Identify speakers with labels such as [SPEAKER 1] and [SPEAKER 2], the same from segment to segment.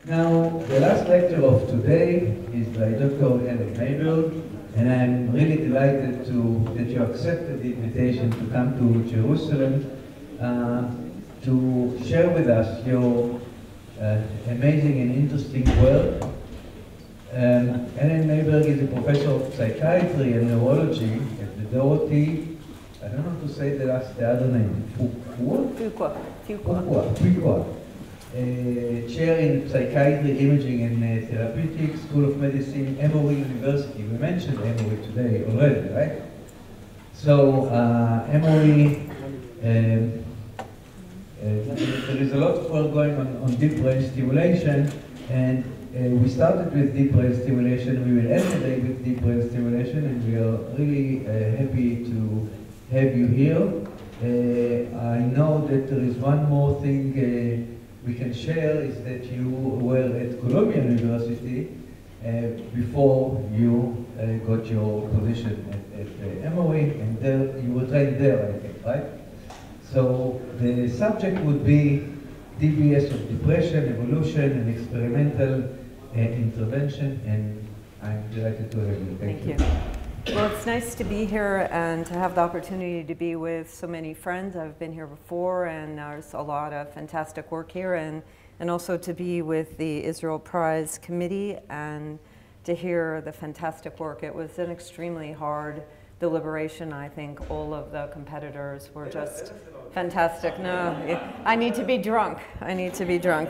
[SPEAKER 1] Now, the last lecture of today is by Dr. Helen Mayberg, and I'm really delighted that you accepted the invitation to come to Jerusalem to share with us your amazing and interesting work. Helen Mayberg is a professor of psychiatry and neurology at the Dorothy, I don't know how to say the other name, Fuqua. Chair in Psychiatry, Imaging and Therapeutics, School of Medicine, Emory University. We mentioned Emory today already, right? So Emory, there is a lot of work going on deep brain stimulation, and we started with deep brain stimulation. We will end the day with deep brain stimulation, and we are really happy to have you here. I know that there is one more thing we can share, is that you were at Columbia University before you got your position at Emory, and there, you were trained there, I think, right? So the subject would be DBS of depression, evolution, and experimental intervention, and I'm delighted to have you. Thank you.
[SPEAKER 2] Well, it's nice to be here and to have the opportunity to be with so many friends. I've been here before, and there's a lot of fantastic work here, and also to be with the Israel Prize Committee and to hear the fantastic work. It was an extremely hard deliberation. I think all of the competitors were just fantastic. No, I need to be drunk. I need to be drunk.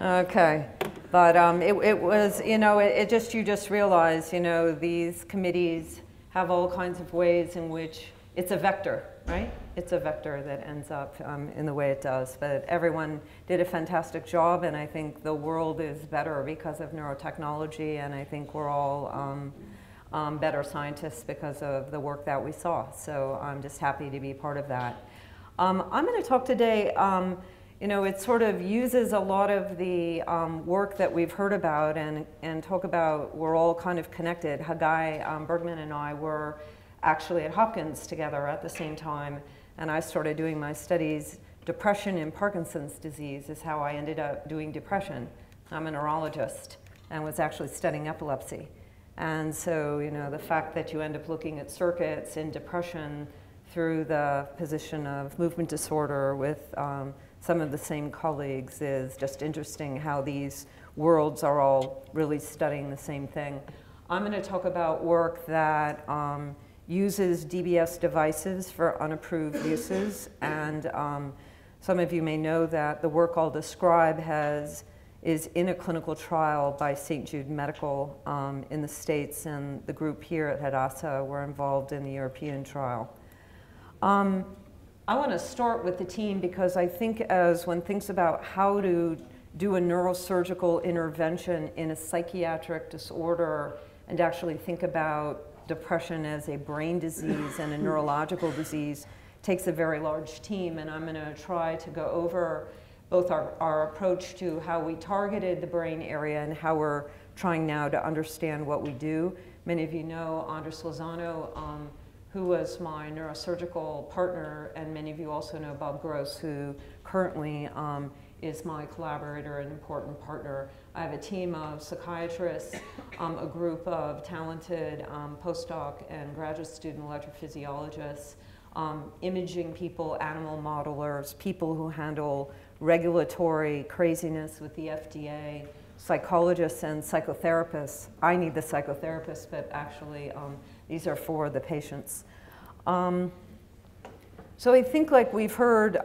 [SPEAKER 2] Okay. But it was, you know, you just realize, you know, these committees have all kinds of ways in which it's a vector, right? It's a vector that ends up in the way it does. But everyone did a fantastic job, and I think the world is better because of neurotechnology, and I think we're all better scientists because of the work that we saw. So I'm just happy to be part of that. I'm going to talk today. You know, it sort of uses a lot of the work that we've heard about and talk about we're all kind of connected. Haggai Bergman and I were actually at Hopkins together at the same time, and I started doing my studies. Depression in Parkinson's disease is how I ended up doing depression. I'm a neurologist and was actually studying epilepsy. And so, you know, the fact that you end up looking at circuits in depression through the position of movement disorder with some of the same colleagues is just interesting how these worlds are all really studying the same thing. I'm going to talk about work that uses DBS devices for unapproved uses, and some of you may know that the work I'll describe is in a clinical trial by St. Jude Medical in the States, and the group here at Hadassah were involved in the European trial. I want to start with the team because I think as one thinks about how to do a neurosurgical intervention in a psychiatric disorder and actually think about depression as a brain disease and a neurological disease takes a very large team, and I'm going to try to go over both our approach to how we targeted the brain area and how we're trying now to understand what we do. Many of you know Andres Lozano, who was my neurosurgical partner, and many of you also know Bob Gross, who currently is my collaborator and important partner. I have a team of psychiatrists, a group of talented postdoc and graduate student electrophysiologists, imaging people, animal modelers, people who handle regulatory craziness with the FDA, psychologists and psychotherapists. I need the psychotherapists, but actually these are for the patients. So I think, like we've heard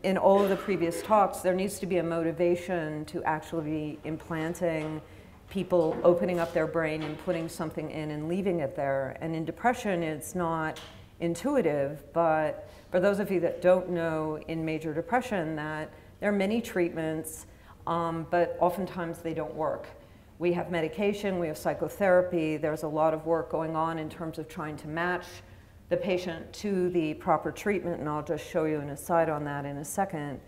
[SPEAKER 2] in all of the previous talks, there needs to be a motivation to actually be implanting people, opening up their brain and putting something in and leaving it there. And in depression, it's not intuitive, but for those of you that don't know in major depression, that there are many treatments, but oftentimes they don't work. We have medication, we have psychotherapy, there's a lot of work going on in terms of trying to match the patient to the proper treatment, and I'll just show you an aside on that in a second.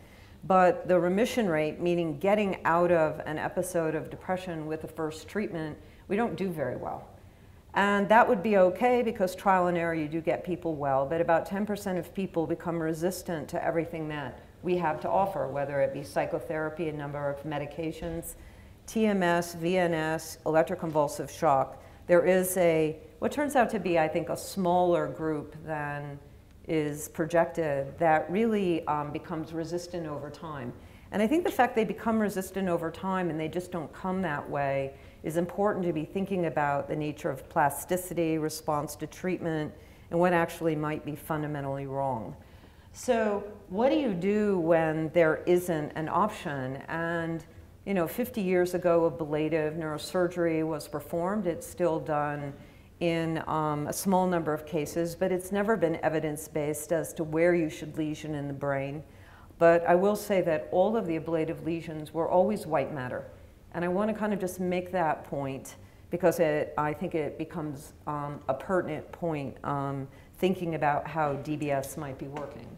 [SPEAKER 2] But the remission rate, meaning getting out of an episode of depression with the first treatment, we don't do very well. And that would be okay because trial and error, you do get people well, but about 10% of people become resistant to everything that we have to offer, whether it be psychotherapy, a number of medications TMS, VNS, electroconvulsive shock, there is what turns out to be, I think, a smaller group than is projected that really becomes resistant over time. And I think the fact they become resistant over time and they just don't come that way is important to be thinking about the nature of plasticity, response to treatment, and what actually might be fundamentally wrong. So what do you do when there isn't an option? And 50 years ago, ablative neurosurgery was performed. It's still done in a small number of cases, but it's never been evidence-based as to where you should lesion in the brain. But I will say that all of the ablative lesions were always white matter. And I want to kind of just make that point because I think it becomes a pertinent point thinking about how DBS might be working.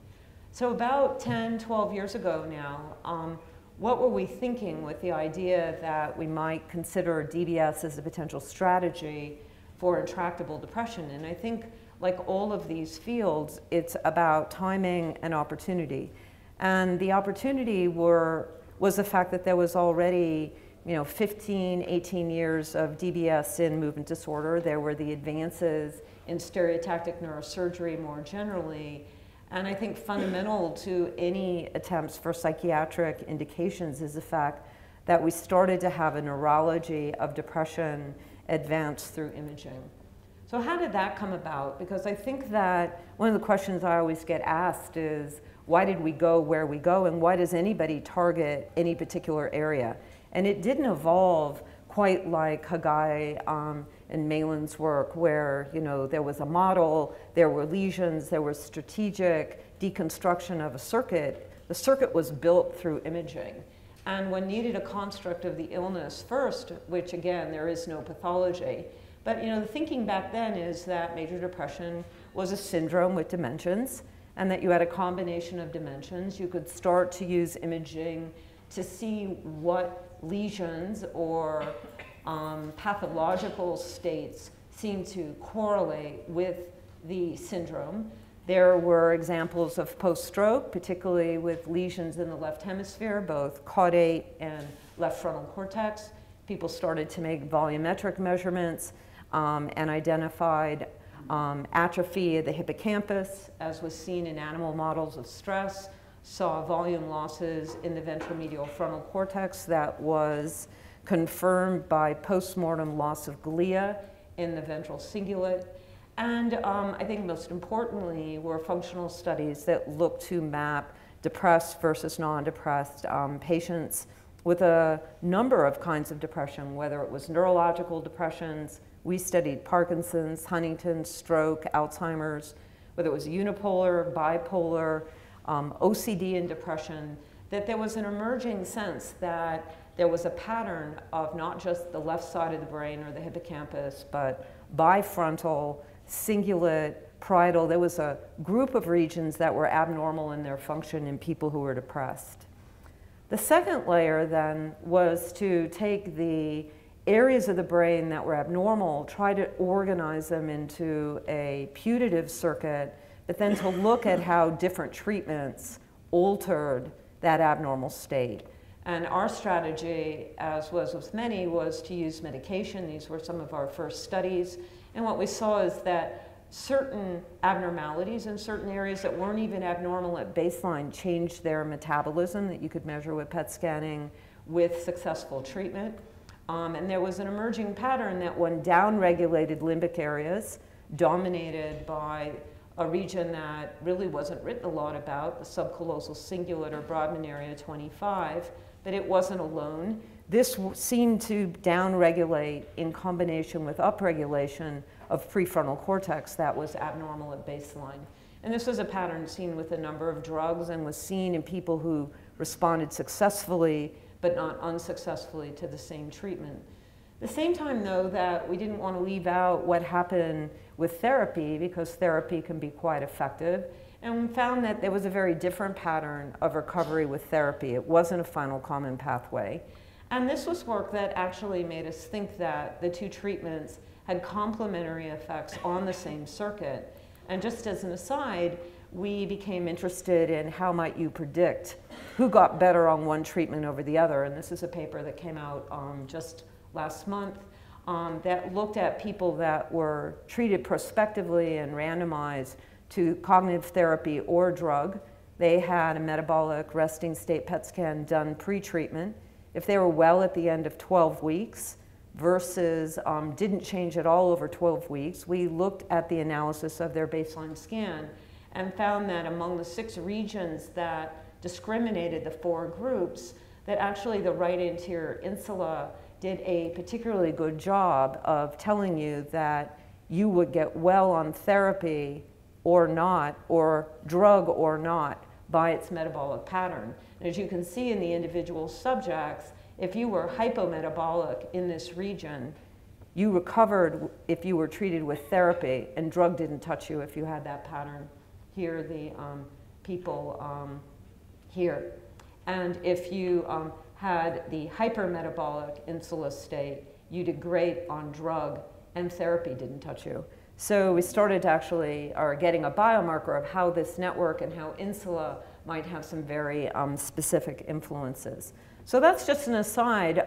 [SPEAKER 2] So about 10, 12 years ago now, what were we thinking with the idea that we might consider DBS as a potential strategy for intractable depression? And I think, like all of these fields, it's about timing and opportunity. And the opportunity was the fact that there was already 15, 18 years of DBS in movement disorder. There were the advances in stereotactic neurosurgery more generally. And I think fundamental to any attempts for psychiatric indications is the fact that we started to have a neurology of depression advance through imaging. So how did that come about? Because I think that one of the questions I always get asked is, why did we go where we go, and why does anybody target any particular area? And it didn't evolve quite like Haggai and Malin's work, where there was a model, there were lesions, there was strategic deconstruction of a circuit. The circuit was built through imaging. And one needed a construct of the illness first, which again, there is no pathology. But the thinking back then is that major depression was a syndrome with dimensions, and that you had a combination of dimensions. You could start to use imaging to see what lesions or pathological states seem to correlate with the syndrome. There were examples of post-stroke, particularly with lesions in the left hemisphere, both caudate and left frontal cortex. People started to make volumetric measurements and identified atrophy of the hippocampus, as was seen in animal models of stress, saw volume losses in the ventromedial frontal cortex that was confirmed by postmortem loss of glia in the ventral cingulate. And I think most importantly were functional studies that looked to map depressed versus non-depressed patients with a number of kinds of depression, whether it was neurological depressions. We studied Parkinson's, Huntington's, stroke, Alzheimer's, whether it was unipolar, bipolar, OCD and depression, that there was an emerging sense that there was a pattern of not just the left side of the brain or the hippocampus, but bifrontal, cingulate, parietal. There was a group of regions that were abnormal in their function in people who were depressed. The second layer then was to take the areas of the brain that were abnormal, try to organize them into a putative circuit, but then to look at how different treatments altered that abnormal state. And our strategy, as was with many, was to use medication. These were some of our first studies. And what we saw is that certain abnormalities in certain areas that weren't even abnormal at baseline changed their metabolism that you could measure with PET scanning with successful treatment. And there was an emerging pattern that when downregulated limbic areas dominated by a region that really wasn't written a lot about, the subcallosal cingulate or Brodmann area 25, but it wasn't alone. This seemed to downregulate in combination with upregulation of prefrontal cortex that was abnormal at baseline. And this was a pattern seen with a number of drugs and was seen in people who responded successfully but not unsuccessfully to the same treatment. At the same time, though, that we didn't want to leave out what happened with therapy, because therapy can be quite effective, and we found that there was a very different pattern of recovery with therapy. It wasn't a final common pathway. And this was work that actually made us think that the two treatments had complementary effects on the same circuit. And just as an aside, we became interested in how might you predict who got better on one treatment over the other. And this is a paper that came out just last month that looked at people that were treated prospectively and randomized to cognitive therapy or drug. They had a metabolic resting state PET scan done pre-treatment. If they were well at the end of 12 weeks versus didn't change at all over 12 weeks, we looked at the analysis of their baseline scan and found that among the 6 regions that discriminated the 4 groups, that actually the right anterior insula did a particularly good job of telling you that you would get well on therapy or not, or drug or not, by its metabolic pattern. And as you can see in the individual subjects, if you were hypometabolic in this region, you recovered if you were treated with therapy, and drug didn't touch you if you had that pattern. Here are the people here. And if you had the hypermetabolic insula state, you did great on drug, and therapy didn't touch you. So we started to actually are getting a biomarker of how this network and how insula might have some very specific influences. So that's just an aside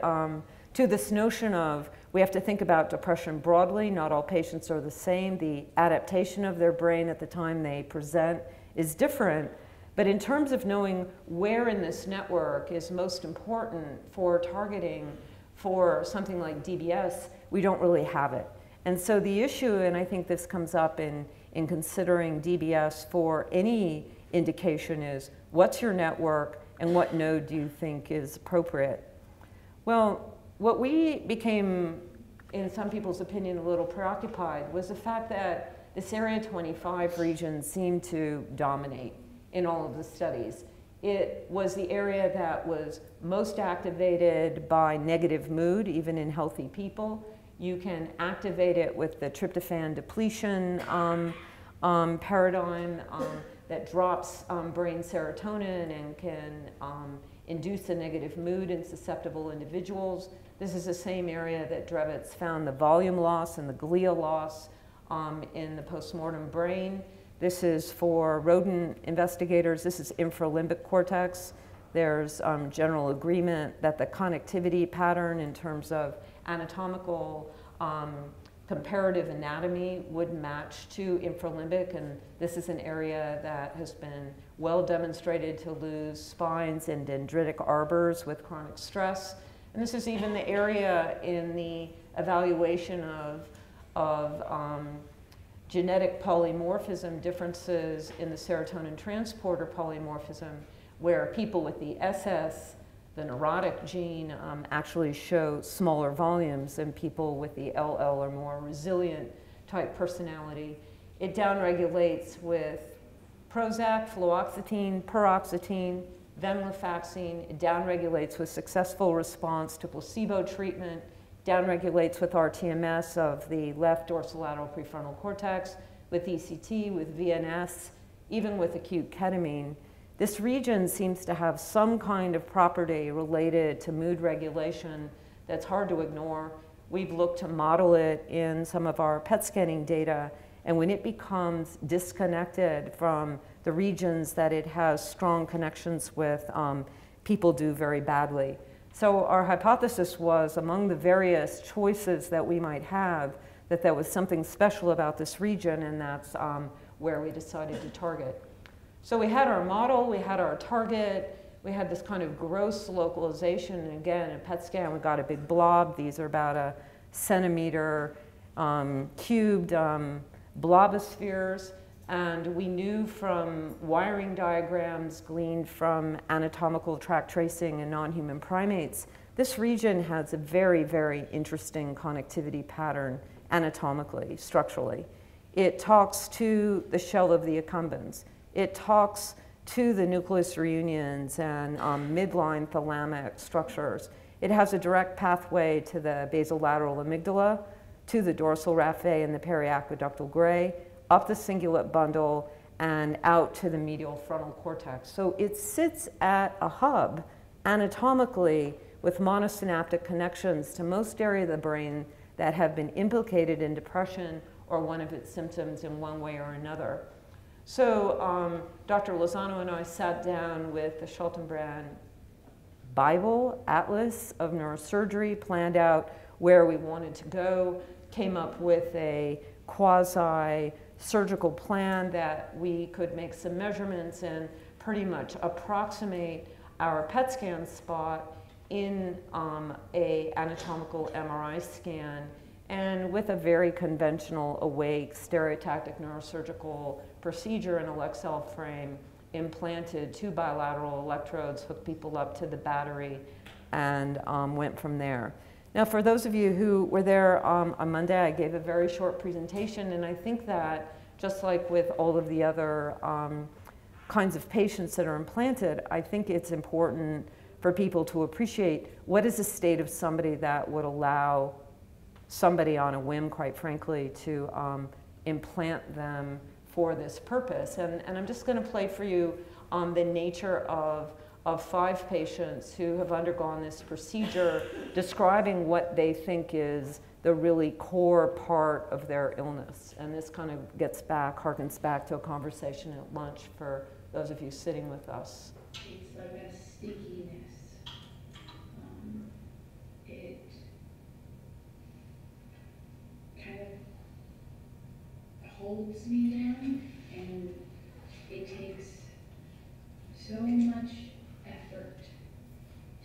[SPEAKER 2] to this notion of we have to think about depression broadly. Not all patients are the same. The adaptation of their brain at the time they present is different. But in terms of knowing where in this network is most important for targeting for something like DBS, we don't really have it. And so the issue, and I think this comes up in considering DBS for any indication, is what's your network and what node do you think is appropriate? Well, what we became, in some people's opinion, a little preoccupied was the fact that this area 25 region seemed to dominate in all of the studies. It was the area that was most activated by negative mood, even in healthy people. You can activate it with the tryptophan depletion paradigm that drops brain serotonin and can induce a negative mood in susceptible individuals. This is the same area that Drevitz found the volume loss and the glial loss in the postmortem brain. This is for rodent investigators. This is infralimbic cortex. There's general agreement that the connectivity pattern in terms of anatomical comparative anatomy would match to infralimbic, and this is an area that has been well demonstrated to lose spines and dendritic arbors with chronic stress. And this is even the area in the evaluation of genetic polymorphism differences in the serotonin transporter polymorphism, where people with the SS, the neurotic gene, actually show smaller volumes than people with the LL or more resilient type personality. It downregulates with Prozac, fluoxetine, paroxetine, venlafaxine. It downregulates with successful response to placebo treatment, downregulates with RTMS of the left dorsolateral prefrontal cortex, with ECT, with VNS, even with acute ketamine. This region seems to have some kind of property related to mood regulation that's hard to ignore. We've looked to model it in some of our PET scanning data, and when it becomes disconnected from the regions that it has strong connections with, people do very badly. So our hypothesis was, among the various choices that we might have, that there was something special about this region, and that's where we decided to target. So we had our model, we had our target, we had this kind of gross localization, and again, in PET scan, we got a big blob. These are about a centimeter cubed blobospheres, and we knew from wiring diagrams gleaned from anatomical track tracing in non-human primates, this region has a very, very interesting connectivity pattern anatomically, structurally. It talks to the shell of the accumbens. It talks to the nucleus reunions and midline thalamic structures. It has a direct pathway to the basolateral amygdala, to the dorsal raphe and the periaqueductal gray, up the cingulate bundle, and out to the medial frontal cortex. So it sits at a hub anatomically with monosynaptic connections to most areas of the brain that have been implicated in depression or one of its symptoms in one way or another. So Dr. Lozano and I sat down with the Schultenbrand Bible, Atlas of Neurosurgery, planned out where we wanted to go, came up with a quasi-surgical plan that we could make some measurements and pretty much approximate our PET scan spot in a anatomical MRI scan, and with a very conventional awake stereotactic neurosurgical procedure in a Lexel frame, implanted 2 bilateral electrodes, hooked people up to the battery, and went from there. Now, for those of you who were there on Monday, I gave a very short presentation, and I think that just like with all of the other kinds of patients that are implanted, I think it's important for people to appreciate what is the state of somebody that would allow somebody on a whim, quite frankly, to implant them for this purpose. And I'm just going to play for you the nature of 5 patients who have undergone this procedure, describing what they think is the really core part of their illness. And this kind of harkens back to a conversation at lunch for those of you sitting with us.
[SPEAKER 3] It's like a stickiness. It kind of holds me down, and it takes so much effort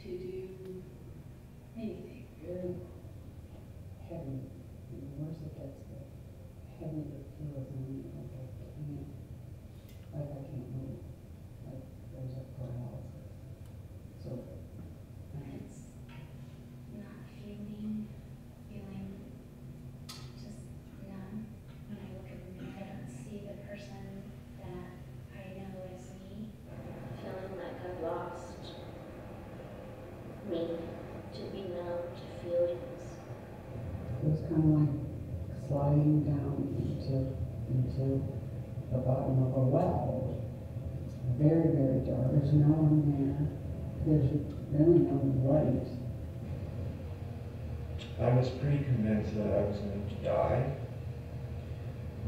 [SPEAKER 3] to do anything.
[SPEAKER 4] Very heavy. And the worse it gets, the heavier it feels on me. Like I can't move. Like there's a paralysis. So
[SPEAKER 3] It's not feeling just numb. When I look in the mirror, I don't see the person that I know as me.
[SPEAKER 5] Feeling like I've lost me, to be numb, to feelings.
[SPEAKER 4] it was kind of like sliding down into the bottom of a well. Very, very dark. There's no one there. There's really no light.
[SPEAKER 6] I was pretty convinced that I was going to die,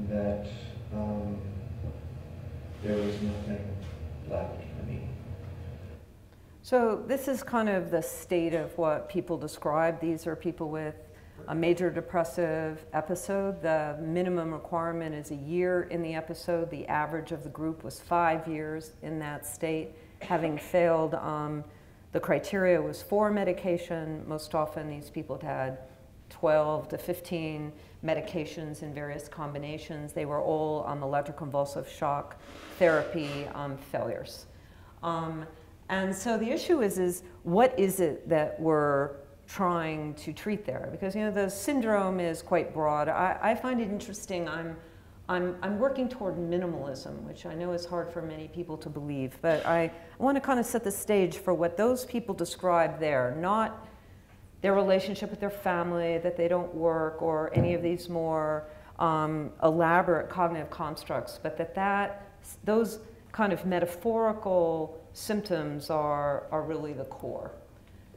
[SPEAKER 6] that there was nothing left for me.
[SPEAKER 2] So this is kind of the state of what people describe. These are people with a major depressive episode. The minimum requirement is a year in the episode. The average of the group was 5 years in that state. Having failed, the criteria was 4 medication. Most often these people had 12 to 15 medications in various combinations. They were all electroconvulsive shock therapy failures. And so the issue is what is it that we're trying to treat there? Because the syndrome is quite broad. I find it interesting. I'm working toward minimalism, which I know is hard for many people to believe, but I want to kind of set the stage for what those people describe there, not their relationship with their family, that they don't work, or any of these more elaborate cognitive constructs, but those kind of metaphorical symptoms are really the core.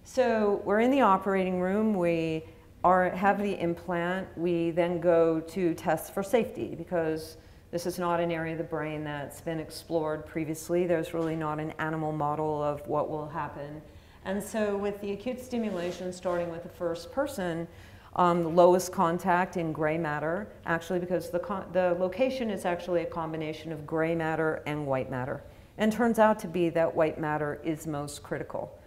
[SPEAKER 2] So we're in the operating room, we have the implant, we then go to test for safety, because this is not an area of the brain that's been explored previously. There's really not an animal model of what will happen. And so with the acute stimulation, starting with the first person, the lowest contact in gray matter, actually, because the location is actually a combination of gray matter and white matter. And turns out to be that white matter is most critical.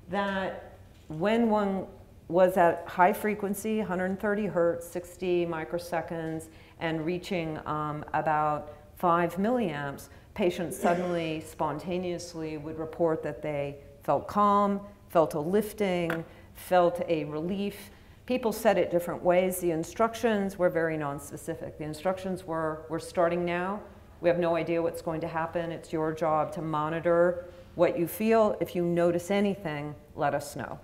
[SPEAKER 2] That when one was at high frequency, 130 hertz, 60 microseconds, and reaching about 5 milliamps, patients suddenly, spontaneously would report that they felt calm, felt a lifting, felt a relief. People said it different ways. The instructions were very nonspecific. The instructions were, we're starting now. We have no idea what's going to happen. It's your job to monitor what you feel. If you notice anything, let us know.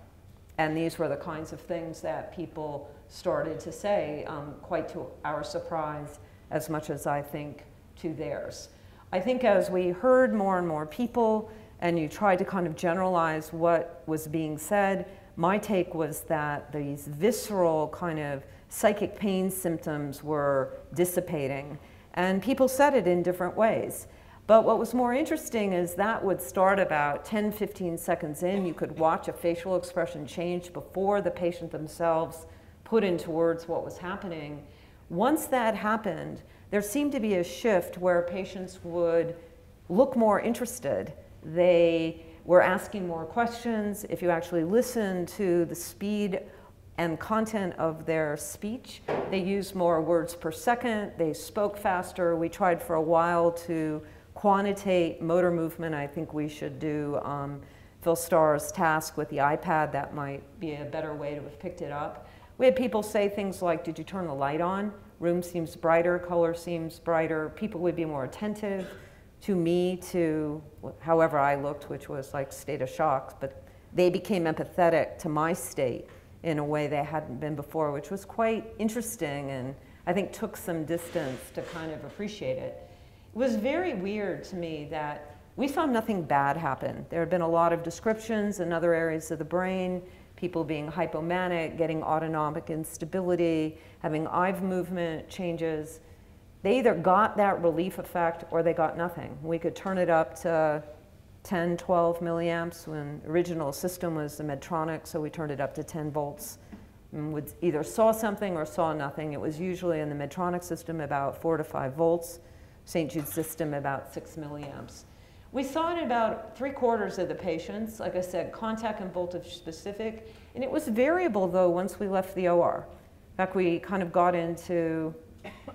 [SPEAKER 2] And these were the kinds of things that people started to say, quite to our surprise, as much as I think to theirs. I think as we heard more and more people, and you tried to kind of generalize what was being said, my take was that these visceral kind of psychic pain symptoms were dissipating, And people said it in different ways. But what was more interesting is that would start about 10, 15 seconds in. You could watch a facial expression change before the patient themselves put into words what was happening. Once that happened, there seemed to be a shift where patients would look more interested. They were asking more questions. If you actually listen to the speed and content of their speech, they used more words per second. They spoke faster. We tried for a while to quantitate motor movement. I think we should do Phil Starr's task with the iPad. That might be a better way to have picked it up. We had people say things like, did you turn the light on? Room seems brighter, color seems brighter. People would be more attentive to me, to however I looked, which was like state of shock, but they became empathetic to my state in a way they hadn't been before, which was quite interesting and I think took some distance to kind of appreciate it. It was very weird to me that we saw nothing bad happen. There had been a lot of descriptions in other areas of the brain, people being hypomanic, getting autonomic instability, having eye movement changes. They either got that relief effect or they got nothing. We could turn it up to 10, 12 milliamps when the original system was the Medtronic, so we turned it up to 10 volts. And would either saw something or saw nothing. It was usually in the Medtronic system about 4 to 5 volts. St. Jude's system about 6 milliamps. We saw it in about 3/4 of the patients, like I said, contact and voltage specific, and it was variable though once we left the OR. In fact, we kind of got into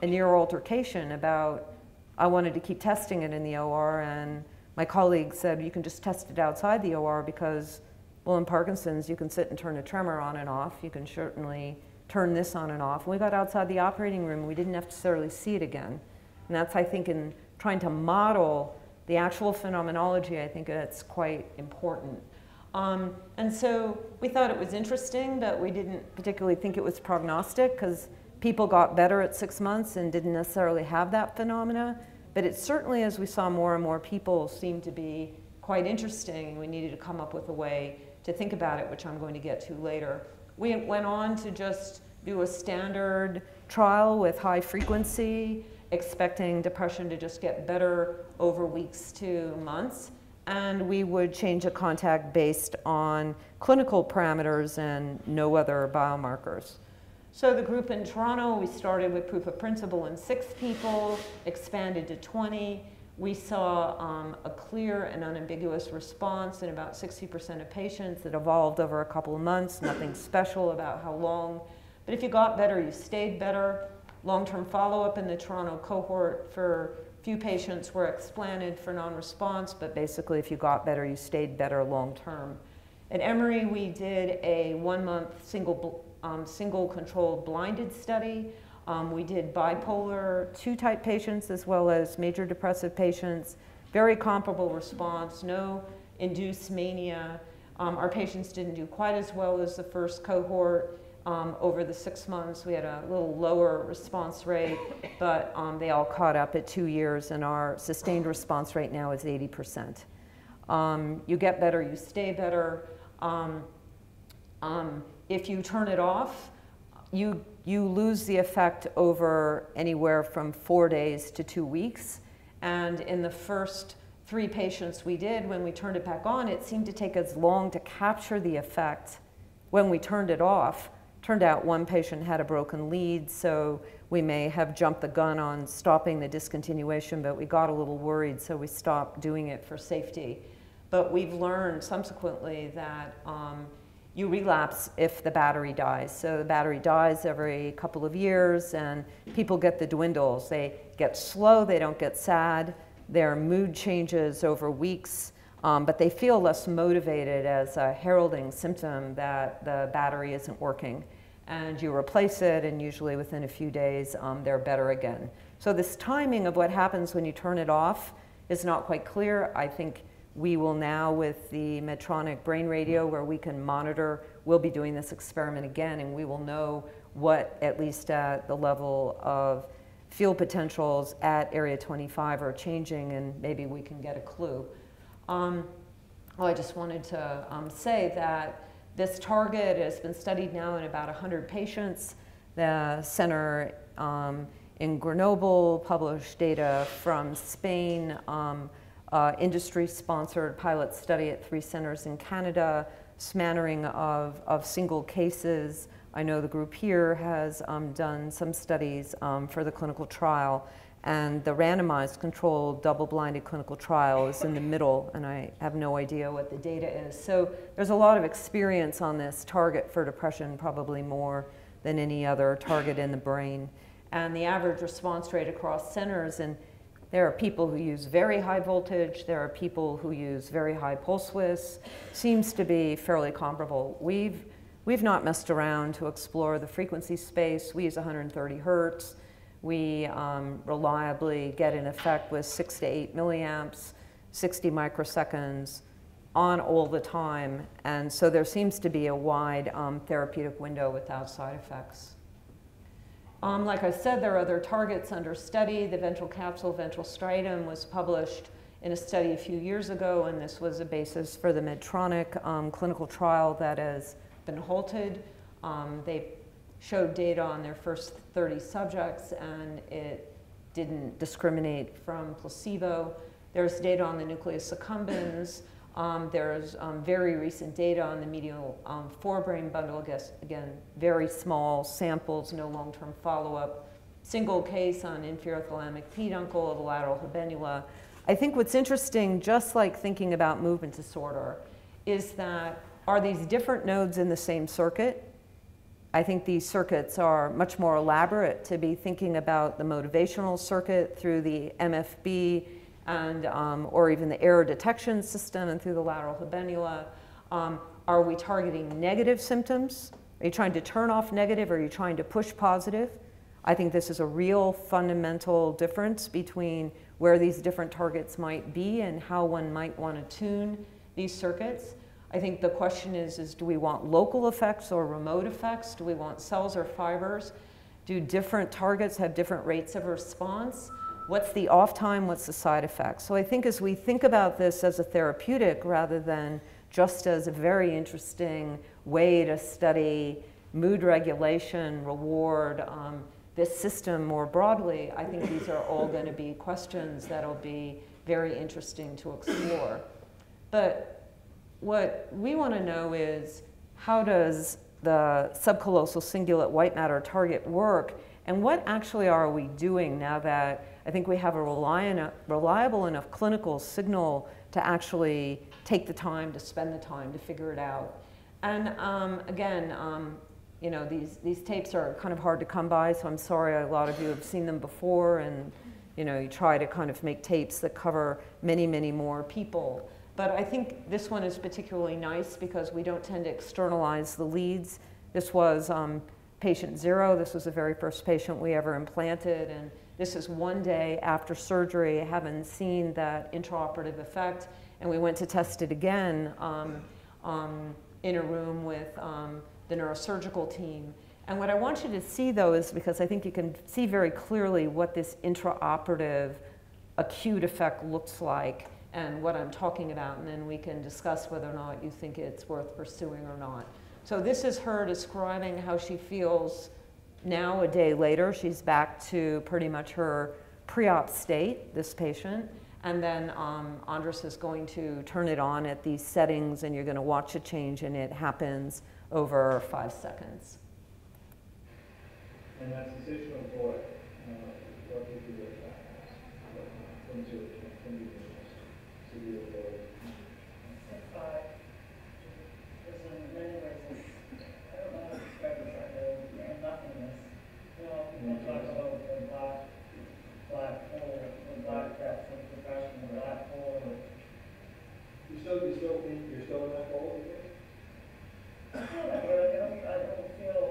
[SPEAKER 2] a near altercation about, I wanted to keep testing it in the OR, and my colleague said, you can just test it outside the OR because, well, in Parkinson's, you can sit and turn a tremor on and off. You can certainly turn this on and off. When we got outside the operating room, we didn't necessarily see it again. And that's, I think, in trying to model the actual phenomenology, I think that's quite important. And so we thought it was interesting, but we didn't particularly think it was prognostic because people got better at 6 months and didn't necessarily have that phenomena. But it certainly, as we saw more and more people, seemed to be quite interesting, and we needed to come up with a way to think about it, which I'm going to get to later. We went on to just do a standard trial with high frequency, expecting depression to just get better over weeks to months. And we would change a contact based on clinical parameters and no other biomarkers. So the group in Toronto, we started with proof of principle in 6 people, expanded to 20. We saw a clear and unambiguous response in about 60% of patients. It evolved over a couple of months, nothing special about how long. But if you got better, you stayed better. Long-term follow-up in the Toronto cohort for few patients were explanted for non-response, but basically if you got better, you stayed better long-term. At Emory, we did a 1-month single controlled blinded study. We did bipolar 2 type patients as well as major depressive patients. Very comparable response, no induced mania. Our patients didn't do quite as well as the first cohort. Over the 6 months, we had a little lower response rate, but they all caught up at 2 years, and our sustained response rate now is 80%. You get better, you stay better. If you turn it off, you lose the effect over anywhere from 4 days to 2 weeks. And in the first 3 patients we did, when we turned it back on, it seemed to take as long to capture the effect when we turned it off. Turned out one patient had a broken lead, so we may have jumped the gun on stopping the discontinuation, but we got a little worried, so we stopped doing it for safety. But we've learned subsequently that you relapse if the battery dies. So the battery dies every couple of years, and people get the dwindles. They get slow, they don't get sad, their mood changes over weeks, but they feel less motivated as a heralding symptom that the battery isn't working. And you replace it, and usually within a few days, they're better again. So this timing of what happens when you turn it off is not quite clear. I think we will now, with the Medtronic brain radio, where we can monitor, we'll be doing this experiment again, and we will know what, at least at the level of field potentials at area 25 are changing, and maybe we can get a clue. Well, I just wanted to say that this target has been studied now in about 100 patients. The center in Grenoble, published data from Spain, industry-sponsored pilot study at 3 centers in Canada, smattering of single cases. I know the group here has done some studies for the clinical trial, and the randomized controlled double-blinded clinical trial is in the middle, and I have no idea what the data is. So there's a lot of experience on this target for depression, probably more than any other target in the brain. And the average response rate across centers, and there are people who use very high voltage, there are people who use very high pulse widths, seems to be fairly comparable. We've not messed around to explore the frequency space. We use 130 hertz. We reliably get an effect with 6 to 8 milliamps, 60 microseconds on all the time. And so there seems to be a wide therapeutic window without side effects. Like I said, there are other targets under study. The ventral capsule, ventral striatum was published in a study a few years ago, and this was a basis for the Medtronic clinical trial that has been halted. They showed data on their first 30 subjects, and it didn't discriminate from placebo. There's data on the nucleus accumbens. There's very recent data on the medial forebrain bundle. I guess, again, very small samples, no long-term follow-up. Single case on inferior thalamic peduncle of the lateral habenula. I think what's interesting, just like thinking about movement disorder, is that are these different nodes in the same circuit? I think these circuits are much more elaborate to be thinking about the motivational circuit through the MFB and, or even the error detection system and through the lateral habenula. Are we targeting negative symptoms? Are you trying to turn off negative, or are you trying to push positive? I think this is a real fundamental difference between where these different targets might be and how one might want to tune these circuits. I think the question is do we want local effects or remote effects? Do we want cells or fibers? Do different targets have different rates of response? What's the off time? What's the side effects? So I think as we think about this as a therapeutic rather than just as a very interesting way to study mood regulation, reward, this system more broadly, I think these are all going to be questions that'll be very interesting to explore. But what we want to know is, how does the subcallosal cingulate white matter target work, and what actually are we doing now that I think we have a reliable enough clinical signal to actually take the time to spend the time to figure it out. And again, you know, these tapes are kind of hard to come by, so I'm sorry a lot of you have seen them before, and you know, you try to kind of make tapes that cover many, many more people. But I think this one is particularly nice because we don't tend to externalize the leads. This was patient 0. This was the very first patient we ever implanted, and this is 1 day after surgery, having seen that intra-operative effect, and we went to test it again in a room with the neurosurgical team. And what I want you to see, though, is because I think you can see very clearly what this intra-operative acute effect looks like and what I'm talking about, and then we can discuss whether or not you think it's worth pursuing or not. So this is her describing how she feels now a day later. She's back to pretty much her pre-op state, this patient, and then Andres is going to turn it on at these settings, and you're going to watch a change, and it happens over 5 seconds.
[SPEAKER 6] And that sensational void, what do you do with that? From zero to severe void.
[SPEAKER 7] Because in many ways, I don't know how to describe this, like nothingness. You know, people talk about the black hole, the black depth of depression, the black hole.
[SPEAKER 6] You're still in that hole, you think?
[SPEAKER 7] I feel that way. I don't feel,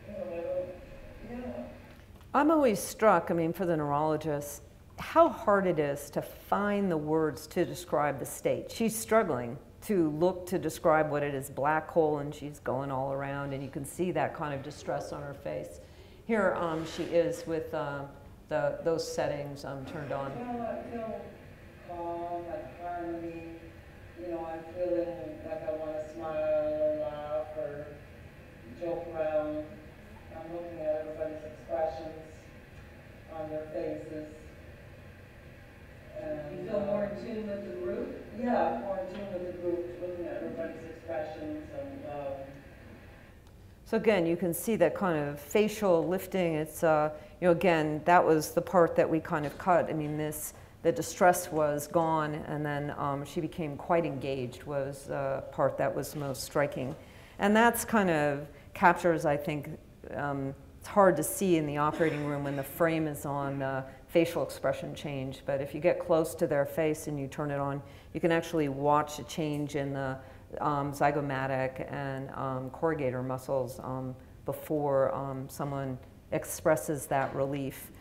[SPEAKER 7] you know, yeah.
[SPEAKER 2] I'm always struck, I mean, for the neurologist, how hard it is to find the words to describe the state. She's struggling to look to describe what it is, black hole, and she's going all around, and you can see that kind of distress on her face. Here she is with those settings turned on.
[SPEAKER 7] You know, I feel calm, like harmony. You know, I'm feeling like I want to smile or laugh or joke around. I'm looking at everybody's expressions on their faces. And,
[SPEAKER 8] you feel more in tune with the group?
[SPEAKER 7] Yeah, more in tune with the group, looking at everybody's expressions and.
[SPEAKER 2] So again, you can see that kind of facial lifting. It's, you know, again, that was the part that we kind of cut. I mean, the distress was gone, and then she became quite engaged was the part that was most striking. And that's kind of captures, I think, it's hard to see in the operating room when the frame is on the facial expression change, but if you get close to their face and you turn it on, you can actually watch a change in the zygomatic and corrugator muscles before someone expresses that relief.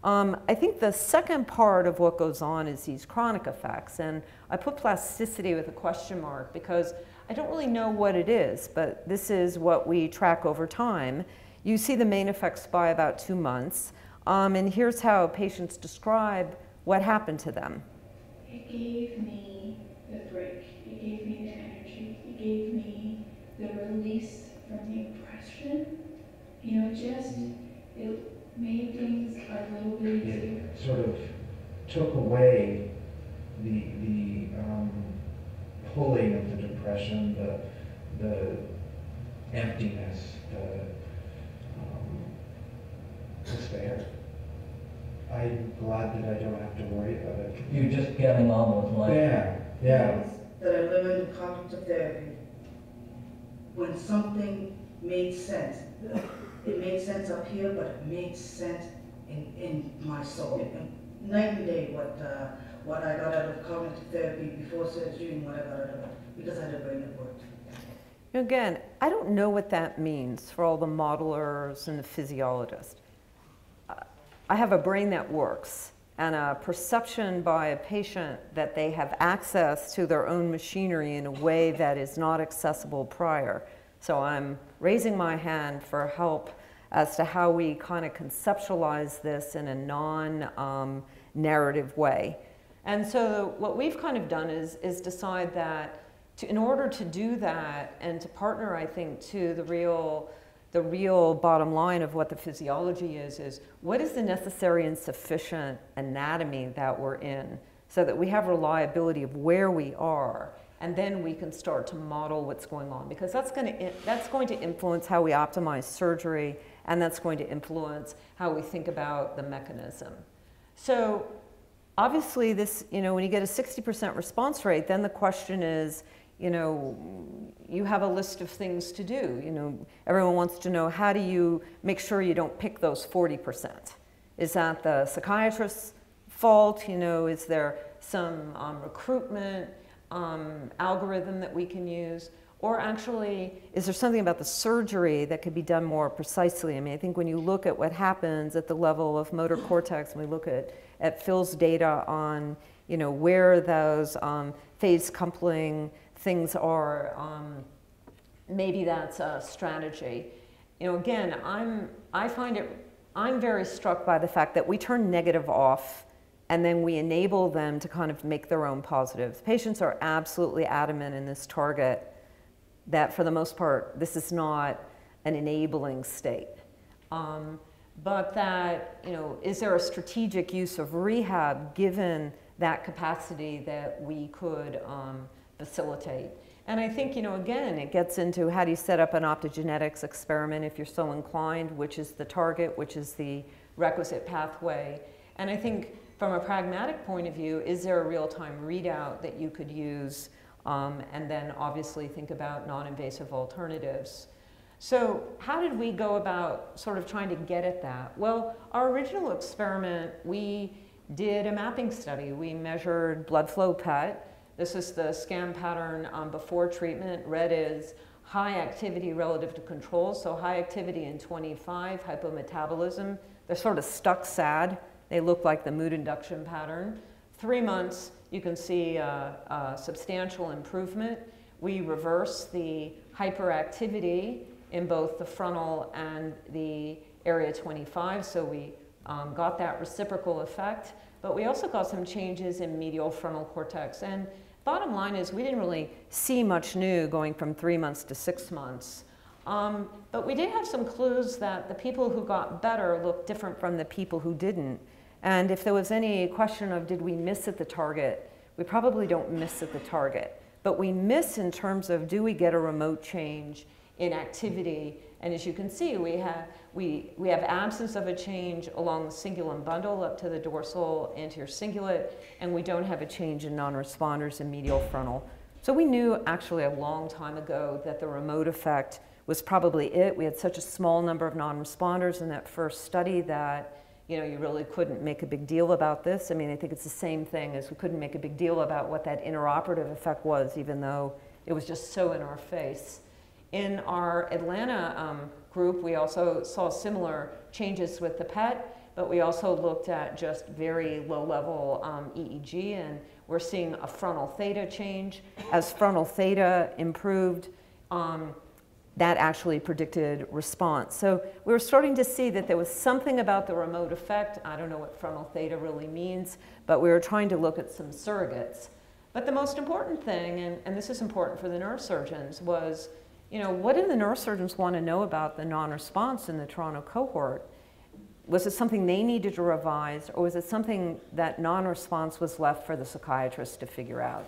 [SPEAKER 2] I think the second part of what goes on is these chronic effects, and I put plasticity with a question mark because I don't really know what it is, but this is what we track over time. You see the main effects by about 2 months, and here's how patients describe what happened to them.
[SPEAKER 9] It gave me the break, it gave me the energy, it gave me the release from the oppression. You know, it made things a little bit easier.
[SPEAKER 6] It sort of took away the pulling of the depression, the emptiness, the despair. I'm glad that I don't have to worry about it.
[SPEAKER 10] You're just getting on with life.
[SPEAKER 6] Yeah.
[SPEAKER 8] That I learned in cognitive therapy, when something made sense, it made sense up here, but it made sense in my soul. And night and day what I got out of cognitive therapy before surgery and what I got out of it, because I had a brain that worked.
[SPEAKER 2] Again, I don't know what that means for all the modelers and the physiologists. I have a brain that works and a perception by a patient that they have access to their own machinery in a way that is not accessible prior. So I'm raising my hand for help as to how we kind of conceptualize this in a non-narrative way. And so what we've kind of done is decide that in order to do that and to partner, I think, to the real bottom line of what the physiology is what is the necessary and sufficient anatomy that we're in so that we have reliability of where we are, and then we can start to model what's going on, because that's going to influence how we optimize surgery, and that's going to influence how we think about the mechanism. So obviously this, you know, when you get a 60% response rate, then the question is, you know, you have a list of things to do. You know, everyone wants to know, how do you make sure you don't pick those 40%? Is that the psychiatrist's fault? You know, is there some recruitment algorithm that we can use? Or actually, is there something about the surgery that could be done more precisely? I mean, I think when you look at what happens at the level of motor cortex, and we look at Phil's data on, you know, where those phase coupling things are, maybe that's a strategy. You know, again, I'm very struck by the fact that we turn negative off and then we enable them to kind of make their own positives. Patients are absolutely adamant in this target that for the most part, this is not an enabling state. But that, you know, is there a strategic use of rehab given that capacity that we could facilitate? And I think, you know, again, it gets into how do you set up an optogenetics experiment if you're so inclined, which is the target, which is the requisite pathway. And I think from a pragmatic point of view, is there a real-time readout that you could use? And then obviously think about non-invasive alternatives. So how did we go about sort of trying to get at that? Well, our original experiment, we did a mapping study. We measured blood flow PET. This is the scan pattern before treatment. Red is high activity relative to control. So high activity in 25, hypometabolism. They're sort of stuck sad. They look like the mood induction pattern. 3 months, you can see a substantial improvement. We reverse the hyperactivity in both the frontal and the area 25, so we got that reciprocal effect. But we also got some changes in medial frontal cortex. And bottom line is we didn't really see much new going from 3 months to 6 months. But we did have some clues that the people who got better looked different from the people who didn't. And if there was any question of did we miss at the target, we probably don't miss at the target. But we miss in terms of do we get a remote change in activity. And as you can see, we have absence of a change along the cingulum bundle up to the dorsal anterior cingulate, and we don't have a change in non-responders in medial frontal. So we knew actually a long time ago that the remote effect was probably it. We had such a small number of non-responders in that first study that you really couldn't make a big deal about this. I mean, I think it's the same thing as we couldn't make a big deal about what that intraoperative effect was, even though it was just so in our face. In our Atlanta group, we also saw similar changes with the PET, but we also looked at just very low-level EEG, and we're seeing a frontal theta change. As frontal theta improved, that actually predicted response. So we were starting to see that there was something about the remote effect. I don't know what frontal theta really means, but we were trying to look at some surrogates. But the most important thing, and this is important for the neurosurgeons, was what did the neurosurgeons want to know about the non-response in the Toronto cohort? Was it something they needed to revise, or was it something that non-response was left for the psychiatrist to figure out?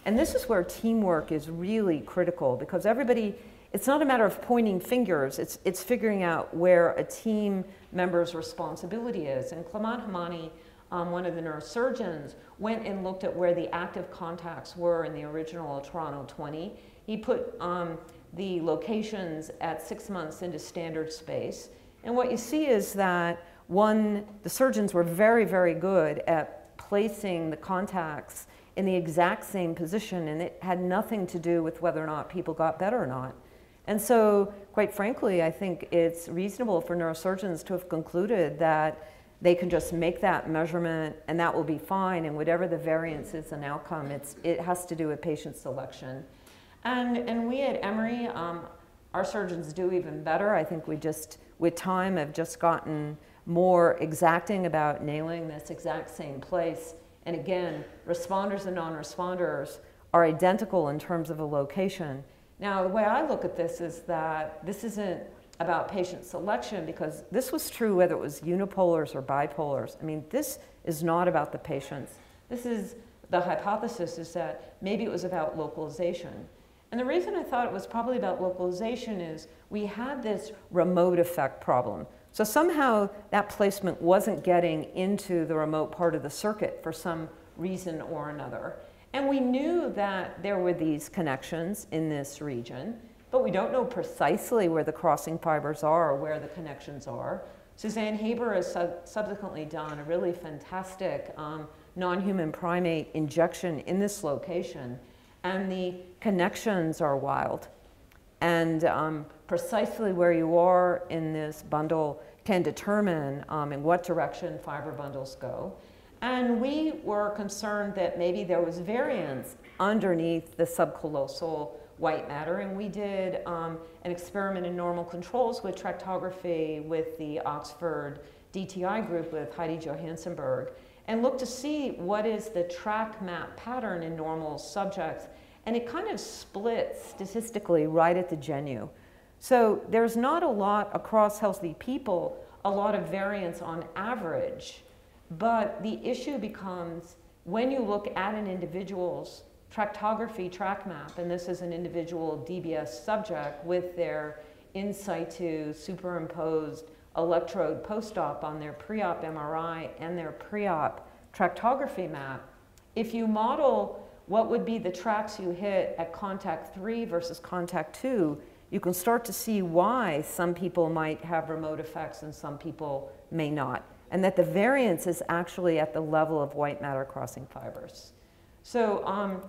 [SPEAKER 2] And this is where teamwork is really critical, because everybody, it's not a matter of pointing fingers, it's figuring out where a team member's responsibility is. And Clement Hamani, one of the neurosurgeons, went and looked at where the active contacts were in the original Toronto 20. He put the locations at 6 months into standard space. And what you see is that, the surgeons were very, very good at placing the contacts in the exact same position, and it had nothing to do with whether or not people got better or not. And so, quite frankly, I think it's reasonable for neurosurgeons to have concluded that they can just make that measurement and that will be fine, and whatever the variance is an outcome, it has to do with patient selection. And we at Emory, our surgeons do even better. I think we just, with time, have just gotten more exacting about nailing this exact same place. And again, responders and non-responders are identical in terms of a location. Now, the way I look at this is that this isn't about patient selection, because this was true whether it was unipolars or bipolars. I mean, this is not about the patients. This is, the hypothesis is that maybe it was about localization. And the reason I thought it was probably about localization is we had this remote effect problem. So somehow that placement wasn't getting into the remote part of the circuit for some reason or another. And we knew that there were these connections in this region, but we don't know precisely where the crossing fibers are or where the connections are. Suzanne Haber has subsequently done a really fantastic non-human primate injection in this location, and the connections are wild. And precisely where you are in this bundle can determine in what direction fiber bundles go. And we were concerned that maybe there was variance underneath the subcallosal white matter, and we did an experiment in normal controls with tractography with the Oxford DTI group with Heidi Johansenberg, and looked to see what is the track map pattern in normal subjects, and it kind of splits statistically right at the genu. So there's not a lot across healthy people, a lot of variance on average. But the issue becomes when you look at an individual's tractography track map, and this is an individual DBS subject with their in situ superimposed electrode post-op on their pre-op MRI and their pre-op tractography map, if you model what would be the tracks you hit at contact 3 versus contact 2, you can start to see why some people might have remote effects and some people may not, and that the variance is actually at the level of white matter crossing fibers. So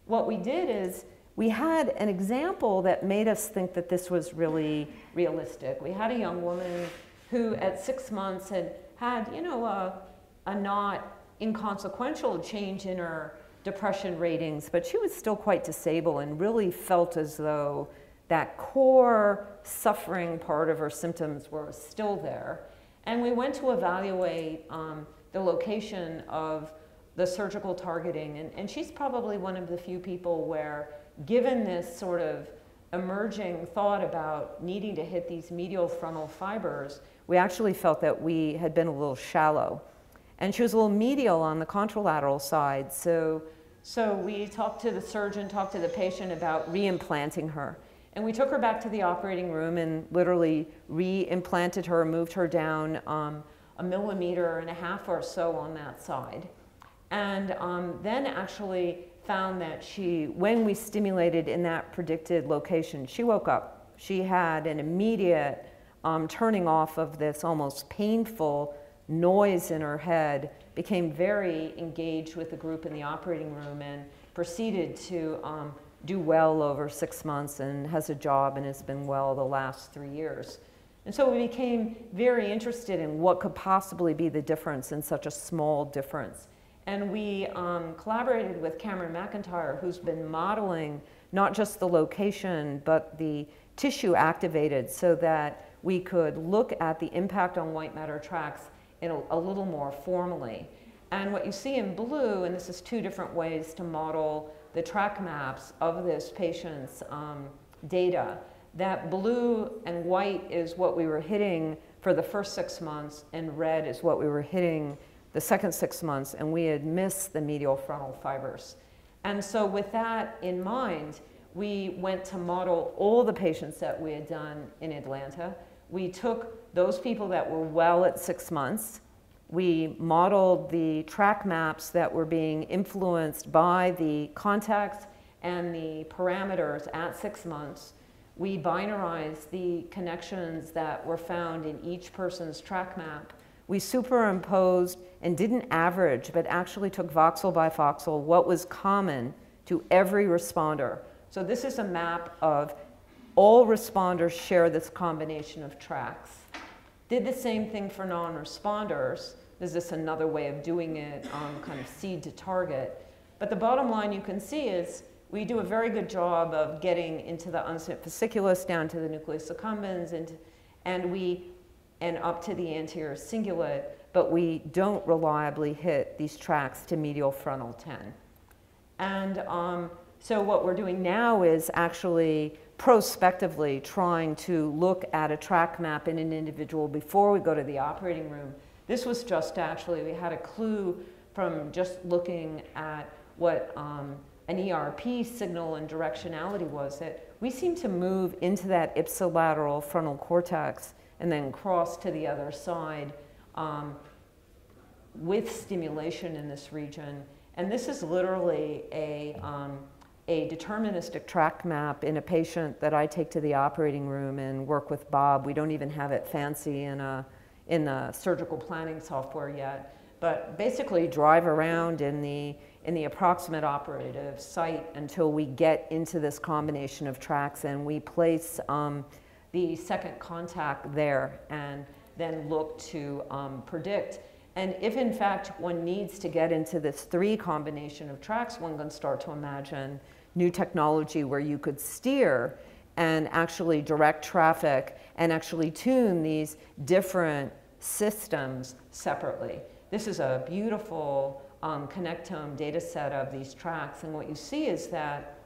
[SPEAKER 2] what we did is we had an example that made us think that this was really realistic. We had a young woman who at 6 months had a not inconsequential change in her depression ratings, but she was still quite disabled and really felt as though that core suffering part of her symptoms were still there. And we went to evaluate the location of the surgical targeting, and she's probably one of the few people where, given this sort of emerging thought about needing to hit these medial frontal fibers, we actually felt that we had been a little shallow. And she was a little medial on the contralateral side, so we talked to the surgeon, talked to the patient about reimplanting her. And we took her back to the operating room and literally reimplanted her, moved her down 1.5 millimeters or so on that side. And then actually found that when we stimulated in that predicted location, she woke up. She had an immediate turning off of this almost painful noise in her head, became very engaged with the group in the operating room, and proceeded to do well over 6 months and has a job and has been well the last 3 years. And so we became very interested in what could possibly be the difference in such a small difference. And we collaborated with Cameron McIntyre, who's been modeling not just the location, but the tissue activated, so that we could look at the impact on white matter tracts in a little more formally. And what you see in blue, and this is 2 different ways to model the track maps of this patient's data. That blue and white is what we were hitting for the first 6 months, and red is what we were hitting the second 6 months, and we had missed the medial frontal fibers. And so with that in mind, we went to model all the patients that we had done in Atlanta. We took those people that were well at 6 months. We modeled the track maps that were being influenced by the contacts and the parameters at 6 months. We binarized the connections that were found in each person's track map. We superimposed and didn't average, but actually took voxel by voxel what was common to every responder. So this is a map of all responders share this combination of tracks. Did the same thing for non-responders. Is this another way of doing it, kind of seed to target? But the bottom line you can see is we do a very good job of getting into the uncinate fasciculus, down to the nucleus accumbens, and up to the anterior cingulate, but we don't reliably hit these tracks to medial frontal 10. And so what we're doing now is actually prospectively trying to look at a track map in an individual before we go to the operating room. This was just actually, we had a clue from just looking at what an ERP signal and directionality was, that we seem to move into that ipsilateral frontal cortex and then cross to the other side with stimulation in this region. And this is literally a deterministic track map in a patient that I take to the operating room and work with Bob. We don't even have it fancy in the surgical planning software yet, but basically drive around in the approximate operative site until we get into this combination of tracks, and we place the second contact there and then look to predict. And if in fact one needs to get into this 3 combination of tracks, one can start to imagine new technology where you could steer and actually direct traffic and actually tune these different systems separately. This is a beautiful connectome data set of these tracks, and what you see is that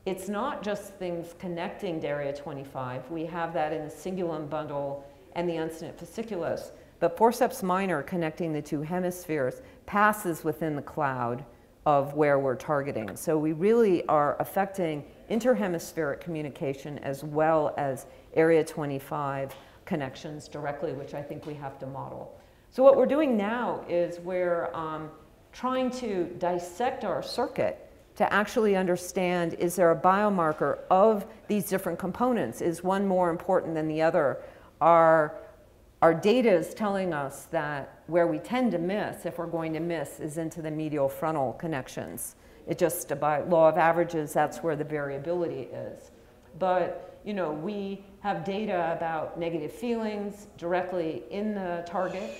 [SPEAKER 2] it's not just things connecting to area 25. We have that in the cingulum bundle and the uncinate fasciculus, but forceps minor connecting the 2 hemispheres passes within the cloud of where we're targeting. So we really are affecting interhemispheric communication as well as area 25 connections directly, which I think we have to model. So what we're doing now is we're trying to dissect our circuit to actually understand, is there a biomarker of these different components? Is one more important than the other? Our data is telling us that where we tend to miss, if we're going to miss, is into the medial frontal connections. It just, by law of averages, that's where the variability is. But, you know, we have data about negative feelings directly in the target.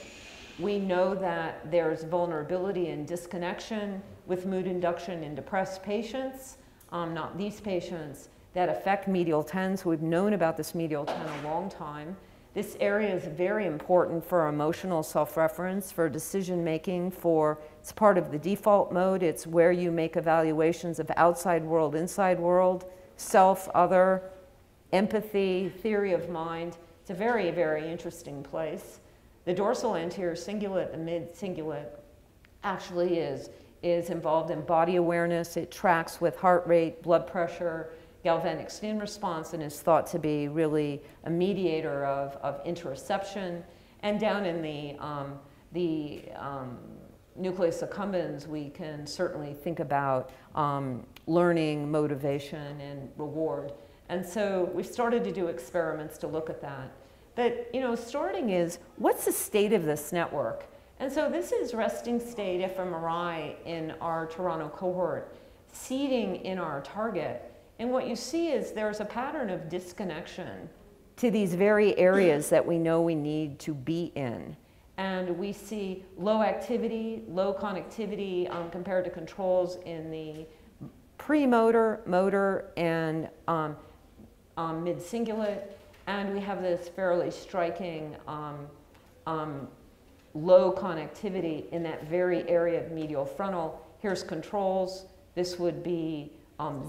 [SPEAKER 2] We know that there's vulnerability and disconnection with mood induction in depressed patients, not these patients, that affect medial 10. So we've known about this medial 10 a long time. This area is very important for emotional self-reference, for decision making, it's part of the default mode. It's where you make evaluations of outside world, inside world, self, other, empathy, theory of mind. It's a very, very interesting place. The dorsal anterior cingulate, the mid-cingulate, actually is involved in body awareness. It tracks with heart rate, blood pressure, galvanic skin response, and is thought to be really a mediator of interoception. And down in the nucleus accumbens, we can certainly think about learning, motivation, and reward. And so we started to do experiments to look at that. But, you know, starting is, what's the state of this network? And so this is resting state fMRI in our Toronto cohort, seeding in our target. And what you see is there's a pattern of disconnection to these very areas that we know we need to be in. And we see low activity, low connectivity compared to controls in the premotor, motor, and mid-cingulate. And we have this fairly striking low connectivity in that very area of medial frontal. Here's controls. This would be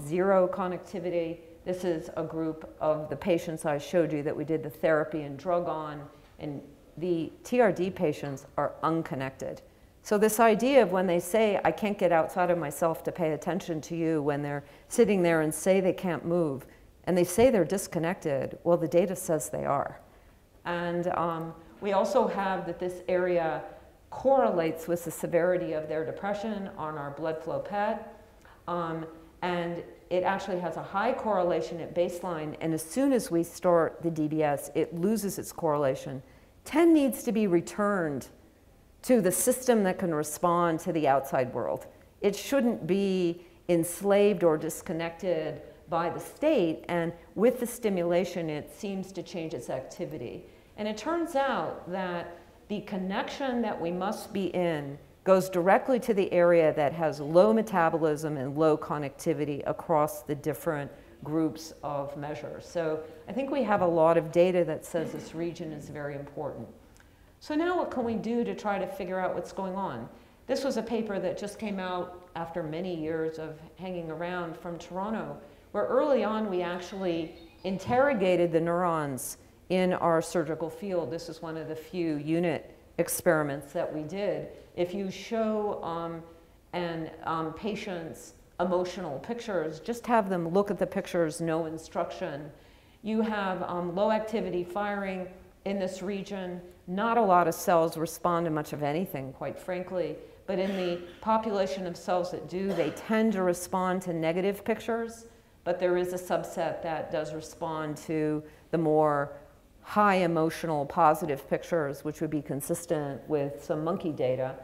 [SPEAKER 2] zero connectivity. This is a group of the patients I showed you that we did the therapy and drug on. And the TRD patients are unconnected. So this idea of when they say, I can't get outside of myself to pay attention to you, when they're sitting there and say they can't move, and they say they're disconnected, well, the data says they are. And we also have that this area correlates with the severity of their depression on our blood flow PET. And it actually has a high correlation at baseline, and as soon as we start the DBS, it loses its correlation. 10 needs to be returned to the system that can respond to the outside world. It shouldn't be enslaved or disconnected by the state, and with the stimulation, it seems to change its activity. And it turns out that the connection that we must be in goes directly to the area that has low metabolism and low connectivity across the different groups of measures. So I think we have a lot of data that says this region is very important. So now what can we do to try to figure out what's going on? This was a paper that just came out after many years of hanging around from Toronto, where early on we actually interrogated the neurons in our surgical field. This is one of the few unit experiments that we did. If you show patients emotional pictures, just have them look at the pictures, no instruction. You have low activity firing in this region. Not a lot of cells respond to much of anything, quite frankly, but in the population of cells that do, they tend to respond to negative pictures, but there is a subset that does respond to the more high emotional positive pictures, which would be consistent with some monkey data.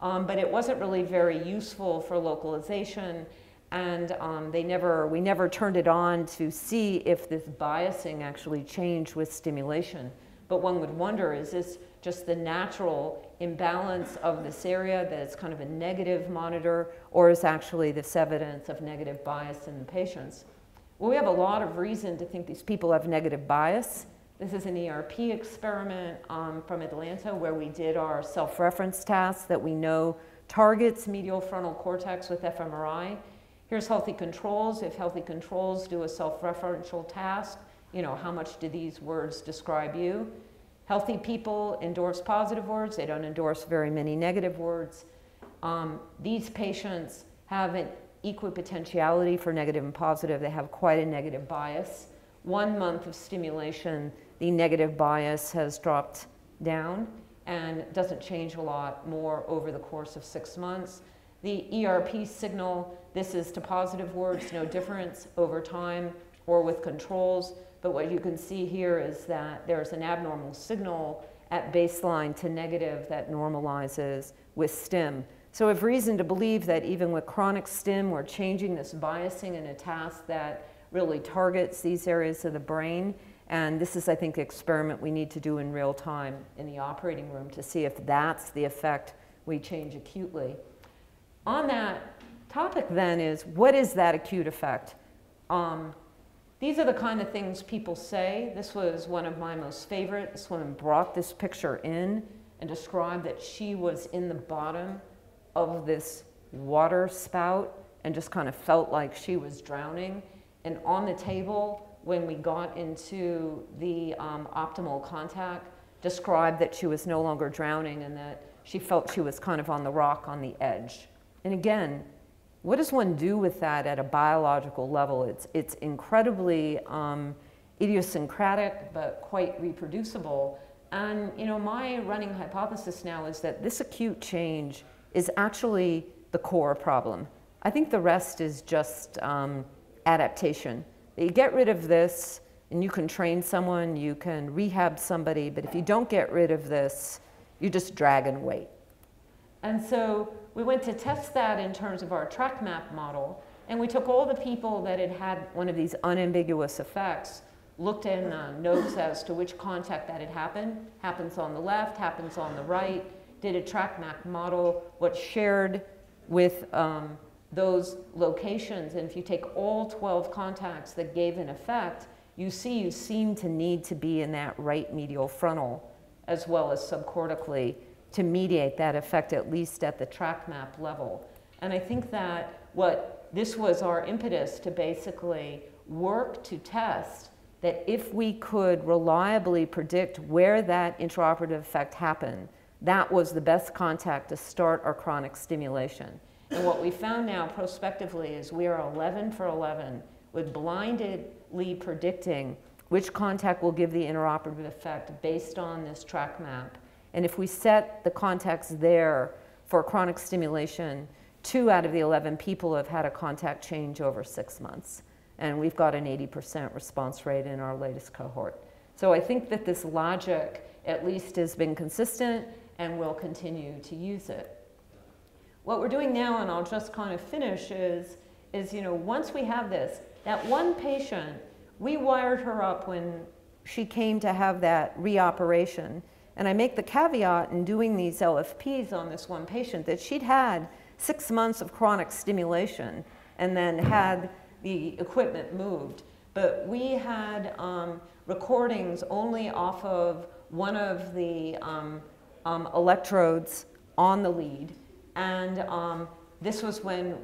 [SPEAKER 2] But it wasn't really very useful for localization, and we never turned it on to see if this biasing actually changed with stimulation. But one would wonder, is this just the natural imbalance of this area, that it's kind of a negative monitor, or is actually this evidence of negative bias in the patients? Well, we have a lot of reason to think these people have negative bias. This is an ERP experiment from Atlanta where we did our self-reference task that we know targets medial frontal cortex with fMRI. Here's healthy controls. If healthy controls do a self-referential task, you know, how much do these words describe you? Healthy people endorse positive words. They don't endorse very many negative words. These patients have an equipotentiality for negative and positive. They have quite a negative bias. 1 month of stimulation, the negative bias has dropped down and doesn't change a lot more over the course of 6 months. The ERP signal, this is to positive words, no difference over time or with controls. But what you can see here is that there's an abnormal signal at baseline to negative that normalizes with stim. So we have reason to believe that even with chronic stim, we're changing this biasing in a task that really targets these areas of the brain. And this is, I think, the experiment we need to do in real time in the operating room to see if that's the effect we change acutely. On that topic then is, what is that acute effect? These are the kind of things people say. This was one of my most favorite. This woman brought this picture in and described that she was in the bottom of this water spout and just kind of felt like she was drowning. And on the table when we got into the optimal contact, described that she was no longer drowning and that she felt she was kind of on the rock on the edge. And again, what does one do with that at a biological level? It's incredibly idiosyncratic, but quite reproducible. And you know, my running hypothesis now is that this acute change is actually the core problem. I think the rest is just adaptation. You get rid of this, and you can train someone, you can rehab somebody, but if you don't get rid of this, you just drag and wait. And so we went to test that in terms of our track map model, and we took all the people that had had one of these unambiguous effects, looked in notes as to which contact that had happened, happens on the left, happens on the right, did a track map model, what's shared with those locations, and if you take all 12 contacts that gave an effect, you see you seem to need to be in that right medial frontal as well as subcortically to mediate that effect, at least at the track map level. And I think that this was our impetus to basically work to test that if we could reliably predict where that intraoperative effect happened, that was the best contact to start our chronic stimulation. And what we found now prospectively is we are 11 for 11 with blindedly predicting which contact will give the intraoperative effect based on this track map. And if we set the contacts there for chronic stimulation, 2 out of the 11 people have had a contact change over 6 months. And we've got an 80% response rate in our latest cohort. So I think that this logic at least has been consistent, and we'll continue to use it. What we're doing now, and I'll just kind of finish, is you know, once we have this, that one patient, we wired her up when she came to have that reoperation. And I make the caveat in doing these LFPs on this one patient that she'd had 6 months of chronic stimulation and then had the equipment moved. But we had recordings only off of one of the electrodes on the lead. And this was when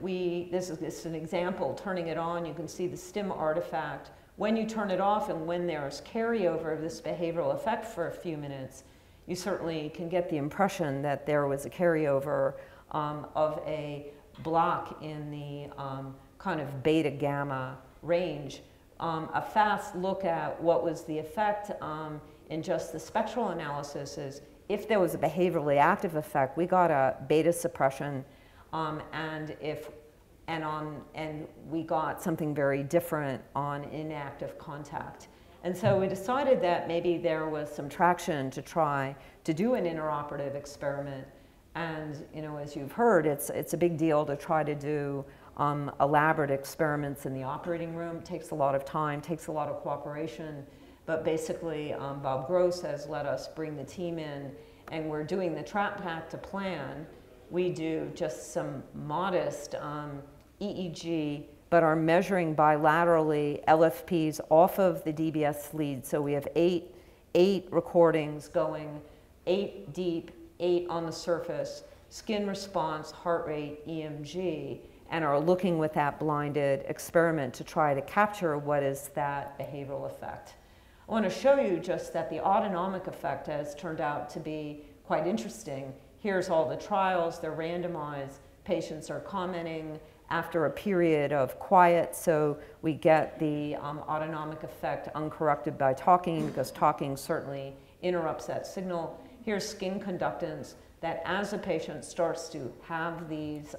[SPEAKER 2] this is an example, turning it on, you can see the stim artifact. When you turn it off and when there's carryover of this behavioral effect for a few minutes, you certainly can get the impression that there was a carryover of a block in the kind of beta gamma range. A fast look at what was the effect in just the spectral analysis is if there was a behaviorally active effect, we got a beta suppression, and we got something very different on inactive contact. And so we decided that maybe there was some traction to try to do an intraoperative experiment. And you know, as you've heard, it's a big deal to try to do elaborate experiments in the operating room. It takes a lot of time, takes a lot of cooperation. But basically, Bob Gross has let us bring the team in, and we're doing the track back to plan. We do just some modest EEG, but are measuring bilaterally LFPs off of the DBS lead. So we have eight recordings going, 8 deep, 8 on the surface, skin response, heart rate, EMG, and are looking with that blinded experiment to try to capture what is that behavioral effect. I want to show you just that the autonomic effect has turned out to be quite interesting. Here's all the trials, they're randomized, patients are commenting after a period of quiet, so we get the autonomic effect uncorrected by talking, because talking certainly interrupts that signal. Here's skin conductance, that as a patient starts to have these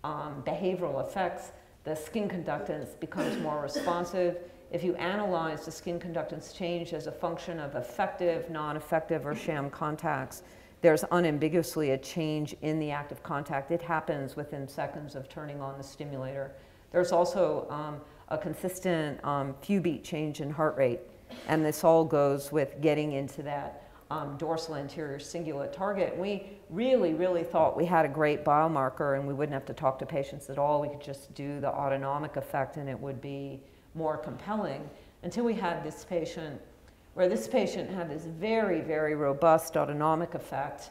[SPEAKER 2] behavioral effects, the skin conductance becomes more responsive. If you analyze the skin conductance change as a function of effective, non-effective, or sham contacts, there's unambiguously a change in the active contact. It happens within seconds of turning on the stimulator. There's also a consistent few beat change in heart rate, and this all goes with getting into that dorsal anterior cingulate target. We really, really thought we had a great biomarker and we wouldn't have to talk to patients at all. We could just do the autonomic effect and it would be more compelling, until we had this patient where this patient had this very, very robust autonomic effect.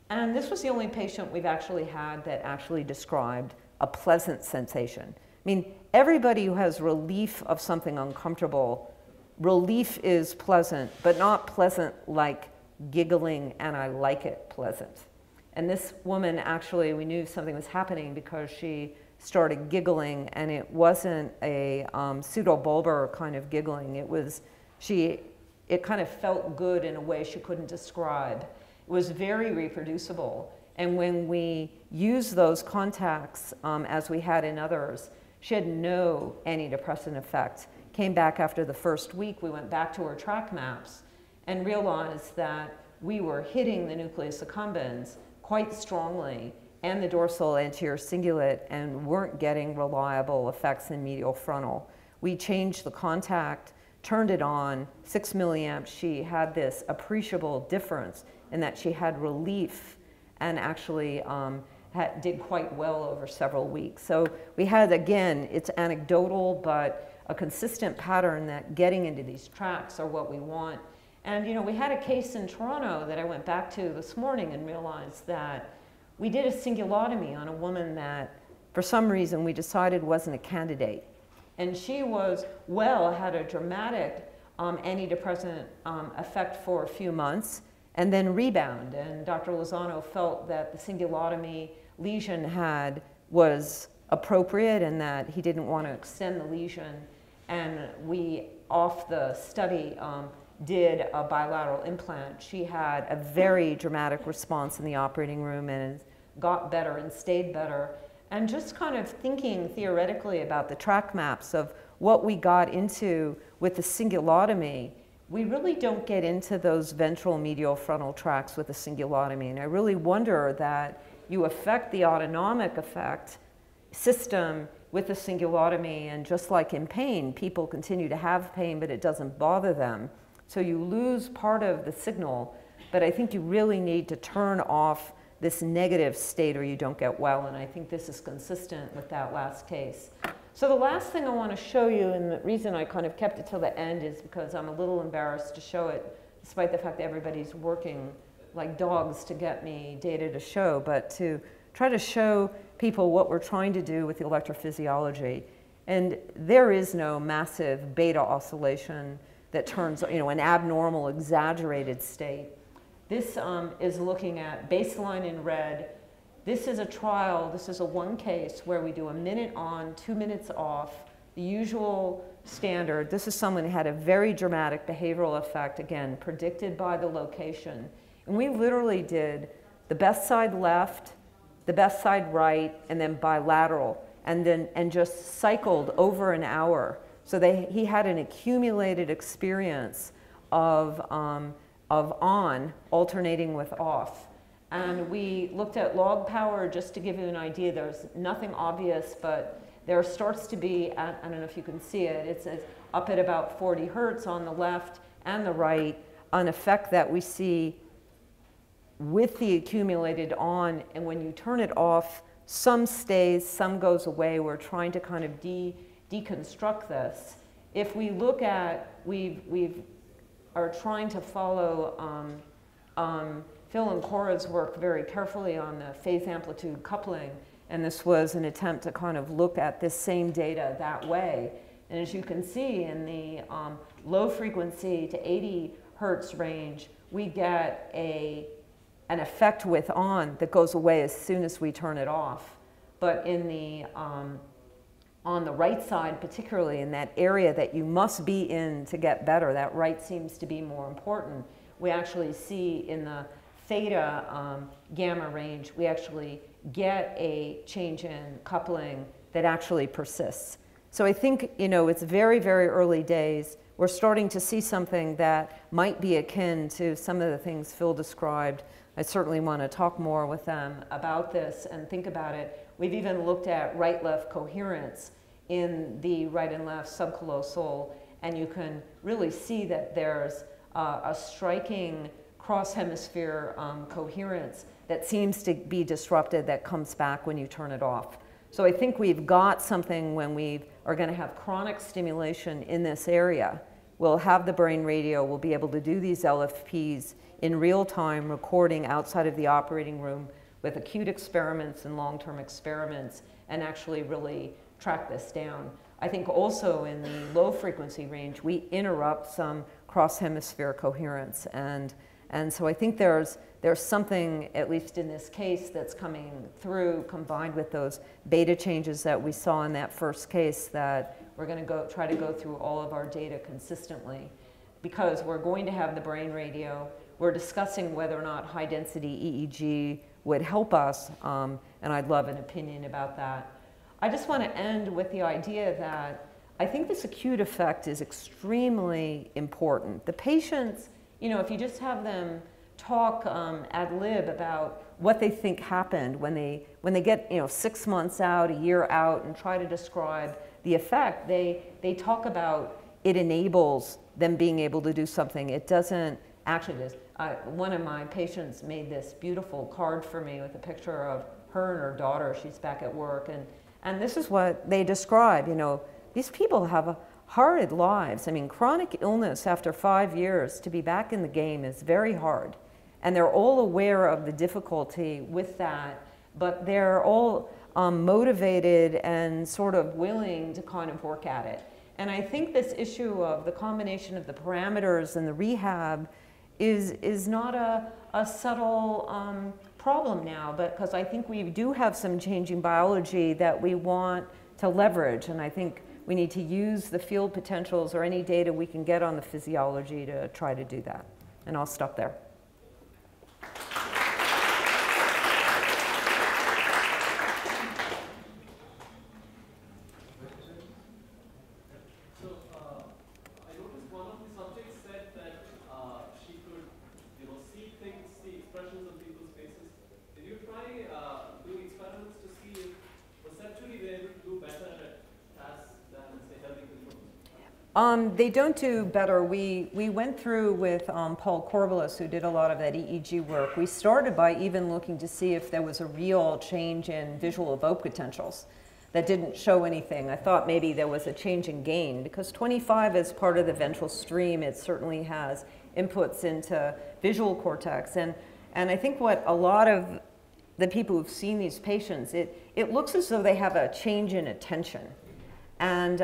[SPEAKER 2] And this was the only patient we've actually had that actually described a pleasant sensation. mean, everybody who has relief of something uncomfortable, relief is pleasant, but not pleasant like giggling and I like it pleasant. And this woman, actually, we knew something was happening because she started giggling, and it wasn't a pseudobulbar kind of giggling. It was, it kind of felt good in a way she couldn't describe. It was very reproducible. And when we used those contacts, as we had in others, she had no antidepressant effect. Came back after the first week, we went back to her track maps and realized that we were hitting the nucleus accumbens quite strongly and the dorsal anterior cingulate and weren't getting reliable effects in medial frontal. We changed the contact, turned it on, 6 milliamps. She had this appreciable difference in that she had relief and actually did quite well over several weeks. So we had, again, it's anecdotal, but a consistent pattern that getting into these tracks are what we want. And you know, we had a case in Toronto that I went back to this morning and realized that we did a cingulotomy on a woman that for some reason we decided wasn't a candidate. And she was, well, had a dramatic antidepressant effect for a few months and then rebound. And Dr. Lozano felt that the cingulotomy lesion was appropriate and that he didn't want to extend the lesion. And we, off the study, did a bilateral implant. She had a very dramatic response in the operating room and got better and stayed better. And just kind of thinking theoretically about the track maps of what we got into with the cingulotomy, we really don't get into those ventral medial frontal tracks with the cingulotomy. And I really wonder that you affect the autonomic effect system with the cingulotomy, and just like in pain, people continue to have pain, but it doesn't bother them. So you lose part of the signal, but I think you really need to turn off this negative state or you don't get well, and I think this is consistent with that last case. So the last thing I want to show you, and the reason I kind of kept it till the end is because I'm a little embarrassed to show it, despite the fact that everybody's working like dogs to get me data to show, but to try to show people what we're trying to do with the electrophysiology. And there is no massive beta oscillation that turns, you know, an abnormal, exaggerated state. This is looking at baseline in red. This is a trial, this is a one case where we do a minute on, 2 minutes off, the usual standard. This is someone who had a very dramatic behavioral effect, again, predicted by the location. And we literally did the best side left, the best side right, and then bilateral, and just cycled over an hour. So he had an accumulated experience of on alternating with off. And we looked at log power just to give you an idea. There's nothing obvious, but there starts to be, I don't know if you can see it, it's up at about 40 hertz on the left and the right, an effect that we see with the accumulated on, and when you turn it off, some stays, some goes away. We're trying to kind of deconstruct this. If we look at, we are trying to follow Phil and Cora's work very carefully on the phase amplitude coupling, and this was an attempt to kind of look at this same data that way. And as you can see in the low frequency to 80 hertz range, we get an effect with on that goes away as soon as we turn it off. But in the on the right side, particularly in that area that you must be in to get better, that right seems to be more important. We actually see in the theta gamma range, we actually get a change in coupling that actually persists. So I think, you know, it's very, very early days. We're starting to see something that might be akin to some of the things Phil described. I certainly want to talk more with them about this and think about it. We've even looked at right-left coherence in the right and left subcallosal, and you can really see that there's a striking cross-hemisphere coherence that seems to be disrupted that comes back when you turn it off. So I think we've got something when we are going to have chronic stimulation in this area. We'll have the brain radio, we'll be able to do these LFPs in real time, recording outside of the operating room with acute experiments and long-term experiments, and actually really track this down. I think also in the low frequency range, we interrupt some cross-hemisphere coherence. And so I think there's something, at least in this case, that's coming through combined with those beta changes that we saw in that first case, that we're going to try to go through all of our data consistently, because we're going to have the brain radio. We're discussing whether or not high density EEG would help us, and I'd love an opinion about that. I just want to end with the idea that I think this acute effect is extremely important. The patients, you know, if you just have them talk ad lib about what they think happened when they get, you know, 6 months out, a year out, and try to describe the effect, they talk about it enables them being able to do something. It doesn't actually do. One of my patients made this beautiful card for me with a picture of her and her daughter. She's back at work, and this is what they describe. You know, these people have horrid lives. I mean, chronic illness after 5 years, to be back in the game is very hard. And they're all aware of the difficulty with that, but they're all motivated and sort of willing to kind of work at it. And I think this issue of the combination of the parameters and the rehab is not a subtle problem now, but because I think we do have some changing biology that we want to leverage, and I think we need to use the field potentials or any data we can get on the physiology to try to do that. And I'll stop there. They don't do better. We went through with Paul Corbelis, who did a lot of that EEG work. We started by even looking to see if there was a real change in visual evoked potentials that didn't show anything. I thought maybe there was a change in gain, because 25 is part of the ventral stream. It certainly has inputs into visual cortex. And I think what a lot of the people who've seen these patients, it looks as though they have a change in attention. And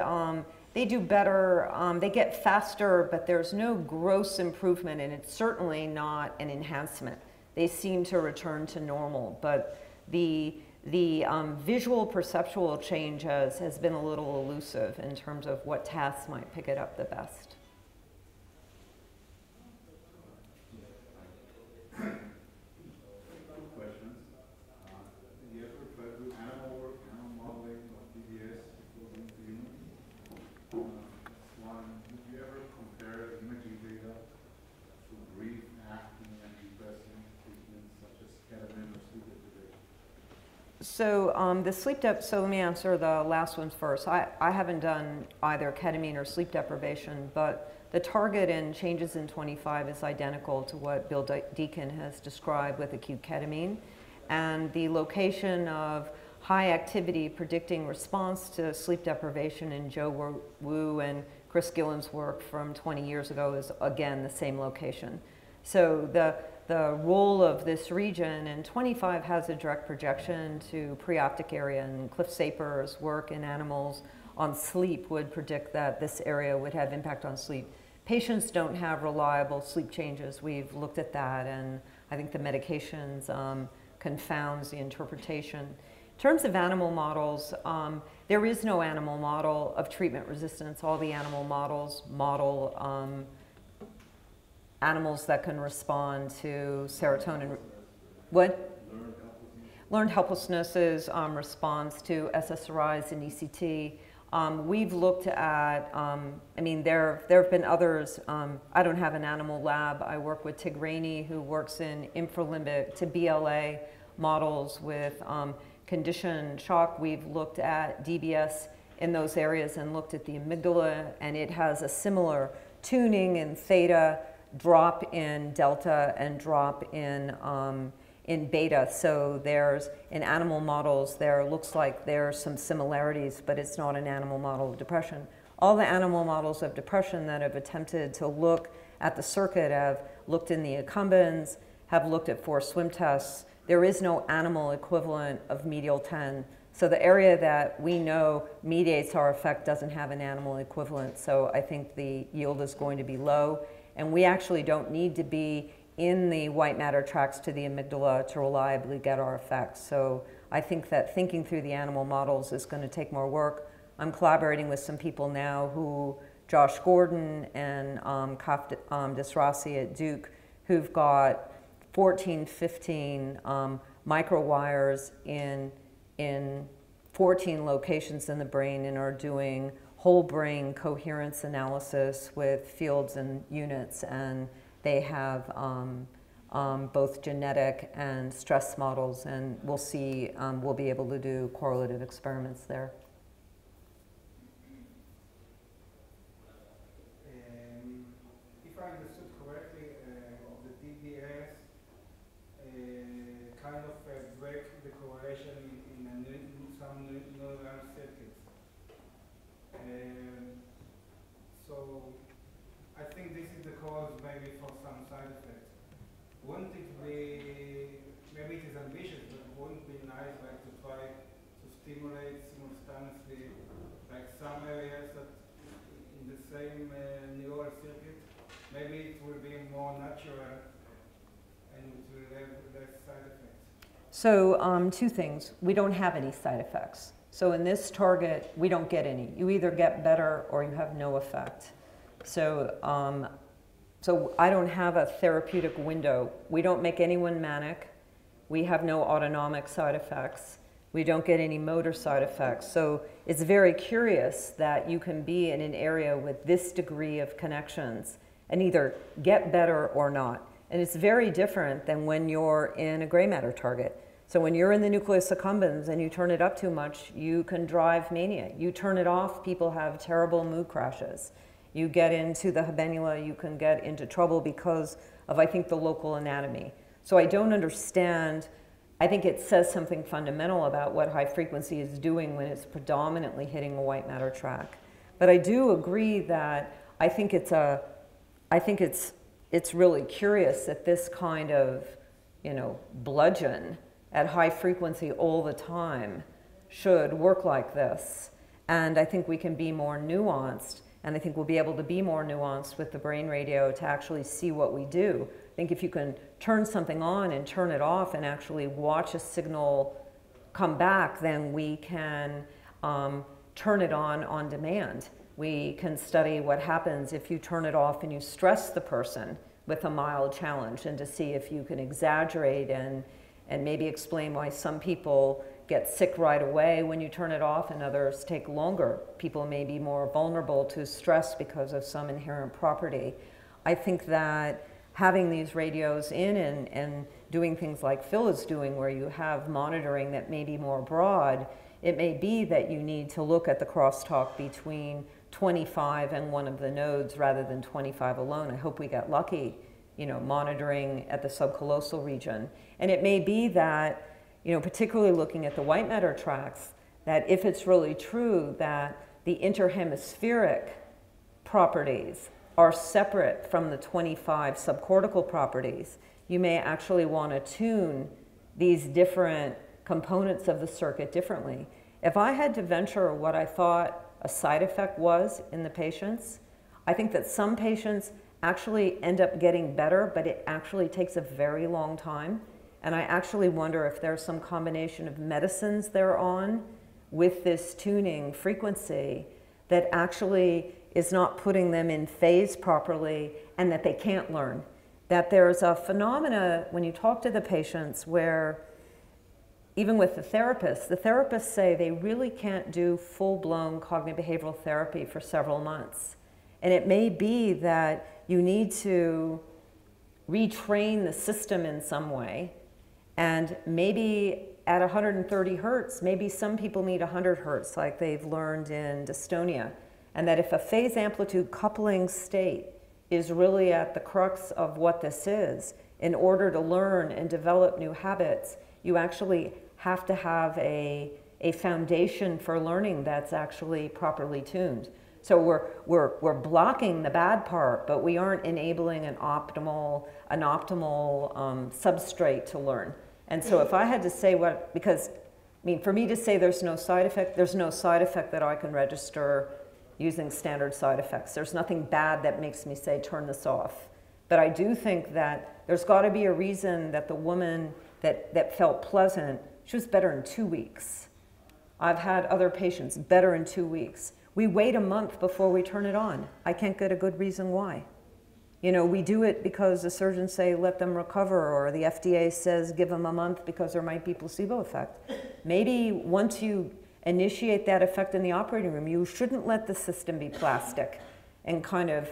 [SPEAKER 2] they do better, they get faster, but there's no gross improvement, and it's certainly not an enhancement. They seem to return to normal, but the visual perceptual change has been a little elusive in terms of what tasks might pick it up the best. So the sleep so let me answer the last ones first. I haven't done either ketamine or sleep deprivation, but the target in changes in 25 is identical to what Bill Deacon has described with acute ketamine. And the location of high activity predicting response to sleep deprivation in Joe Wu and Chris Gillen's work from 20 years ago is, again, the same location. So the role of this region, and 25 has a direct projection to preoptic area, and Cliff Saper's work in animals on sleep would predict that this area would have impact on sleep. Patients don't have reliable sleep changes. We've looked at that, and I think the medications confounds the interpretation. In terms of animal models, there is no animal model of treatment resistance. All the animal models model animals that can respond to serotonin. What? Learned helplessness is response to SSRIs and ECT. We've looked at, I mean, there have been others. I don't have an animal lab. I work with Tig Rainey, who works in infralimbic to BLA models with conditioned shock. We've looked at DBS in those areas and looked at the amygdala, and it has a similar tuning in theta, drop in delta, and drop in beta. So there's, in animal models, there looks like there's some similarities, but it's not an animal model of depression. All the animal models of depression that have attempted to look at the circuit have looked in the accumbens, have looked at forced swim tests. There is no animal equivalent of medial 10. So the area that we know mediates our effect doesn't have an animal equivalent, so I think the yield is going to be low. And we actually don't need to be in the white matter tracts to the amygdala to reliably get our effects. So I think that thinking through the animal models is going to take more work. I'm collaborating with some people now who, Josh Gordon and Kaf Disrasi at Duke, who've got 14, 15 microwires in 14 locations in the brain and are doing whole brain coherence analysis with fields and units, and they have both genetic and stress models, and we'll see, we'll be able to do correlative experiments there.
[SPEAKER 11] If I understood correctly, the DBS kind of break the correlation in some neural circuits. So I think this is the cause maybe for some side effects. Wouldn't it be, maybe it is ambitious, but wouldn't it be nice like to try to stimulate simultaneously like some areas that in the same neural circuit? Maybe it will be more natural and it will have less side effects.
[SPEAKER 2] So two things. We don't have any side effects. So in this target, we don't get any. You either get better or you have no effect. So, so I don't have a therapeutic window. We don't make anyone manic. We have no autonomic side effects. We don't get any motor side effects. So it's very curious that you can be in an area with this degree of connections and either get better or not. And it's very different than when you're in a gray matter target. So when you're in the nucleus accumbens and you turn it up too much, you can drive mania. You turn it off, people have terrible mood crashes. You get into the habenula, you can get into trouble because of, I think, the local anatomy. So I don't understand, I think it says something fundamental about what high frequency is doing when it's predominantly hitting a white matter track. But I do agree that I think it's really curious that this kind of, bludgeon at high frequency all the time should work like this. And I think we can be more nuanced, and I think we'll be able to be more nuanced with the brain radio to actually see what we do. I think if you can turn something on and turn it off and actually watch a signal come back, then we can turn it on demand. We can study what happens if you turn it off and you stress the person with a mild challenge, and to see if you can exaggerate and maybe explain why some people get sick right away when you turn it off and others take longer. People may be more vulnerable to stress because of some inherent property. I think that having these radios in and doing things like Phil is doing, where you have monitoring that may be more broad, it may be that you need to look at the crosstalk between 25 and one of the nodes rather than 25 alone. I hope we get lucky, monitoring at the subcallosal region. And it may be that, particularly looking at the white matter tracts, that if it's really true that the interhemispheric properties are separate from the 25 subcortical properties, you may actually want to tune these different components of the circuit differently. If I had to venture what I thought a side effect was in the patients, I think that some patients actually end up getting better, but it actually takes a very long time. And I actually wonder if there's some combination of medicines they're on with this tuning frequency that actually is not putting them in phase properly, and that they can't learn. That there's a phenomena when you talk to the patients where, even with the therapists say they really can't do full-blown cognitive behavioral therapy for several months. And it may be that you need to retrain the system in some way, and maybe at 130 hertz, maybe some people need 100 hertz like they've learned in dystonia. And that if a phase amplitude coupling state is really at the crux of what this is, in order to learn and develop new habits, you actually have to have a foundation for learning that's actually properly tuned. So we're blocking the bad part, but we aren't enabling an optimal substrate to learn. And so if I had to say because I mean, for me to say there's no side effect that I can register using standard side effects. There's nothing bad that makes me say, turn this off. But I do think that there's got to be a reason that the woman that felt pleasant, she was better in 2 weeks. I've had other patients better in 2 weeks. We wait a month before we turn it on. I can't get a good reason why. You know, we do it because the surgeons say let them recover, or the FDA says give them a month because there might be placebo effect. Maybe once you initiate that effect in the operating room, you shouldn't let the system be plastic and kind of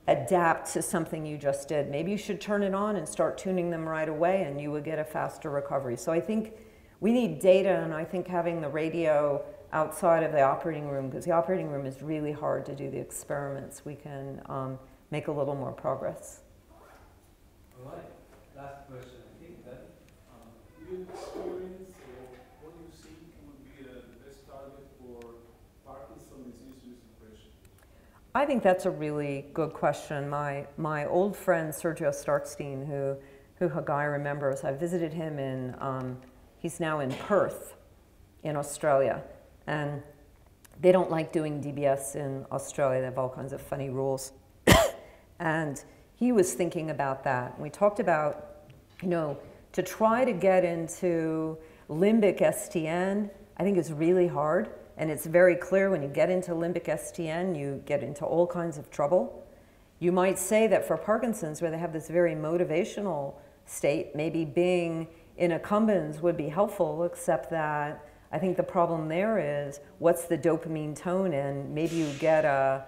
[SPEAKER 2] adapt to something you just did. Maybe you should turn it on and start tuning them right away, and you would get a faster recovery. So I think we need data, and I think having the radio outside of the operating room, because the operating room is really hard to do the experiments, we can make a little more progress.
[SPEAKER 6] All right, last question, I think then. Your experience, or what you think would be the best target for Parkinson's disease depression?
[SPEAKER 2] I think that's a really good question. My old friend Sergio Starkstein, who Guy remembers, I visited him in, he's now in Perth in Australia. And they don't like doing DBS in Australia. They have all kinds of funny rules. And he was thinking about that. We talked about, you know, to try to get into limbic STN, I think is really hard. And it's very clear when you get into limbic STN, you get into all kinds of trouble. You might say that for Parkinson's, where they have this very motivational state, maybe being in accumbens would be helpful, except that I think the problem there is what's the dopamine tone, and maybe you get a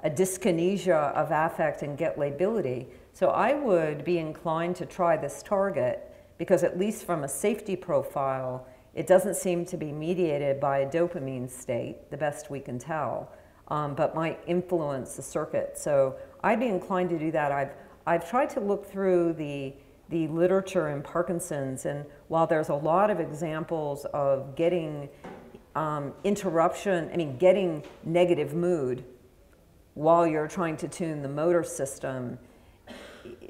[SPEAKER 2] dyskinesia of affect and get lability. So I would be inclined to try this target because at least from a safety profile, it doesn't seem to be mediated by a dopamine state, the best we can tell, but might influence the circuit. So I'd be inclined to do that. I've tried to look through the literature in Parkinson's, and while there's a lot of examples of getting getting negative mood while you're trying to tune the motor system,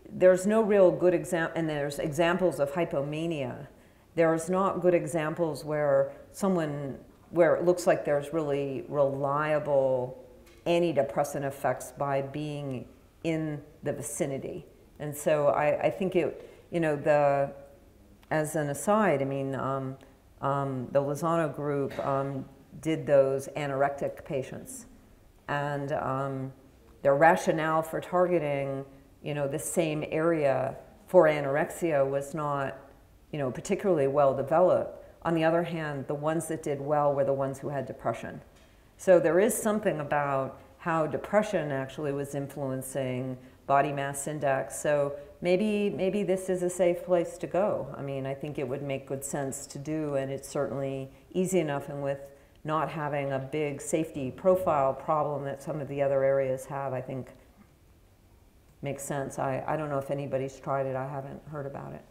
[SPEAKER 2] there's no real good example, and there's examples of hypomania. There's not good examples where it looks like there's really reliable antidepressant effects by being in the vicinity. And so I think it, you know, as an aside, I mean, the Lozano group did those anorectic patients, and their rationale for targeting, you know, the same area for anorexia was not, you know, particularly well developed. On the other hand, the ones that did well were the ones who had depression. So there is something about how depression actually was influencing body mass index. So maybe this is a safe place to go. I mean, I think it would make good sense to do, and it's certainly easy enough, and with not having a big safety profile problem that some of the other areas have, I think makes sense. I don't know if anybody's tried it. I haven't heard about it.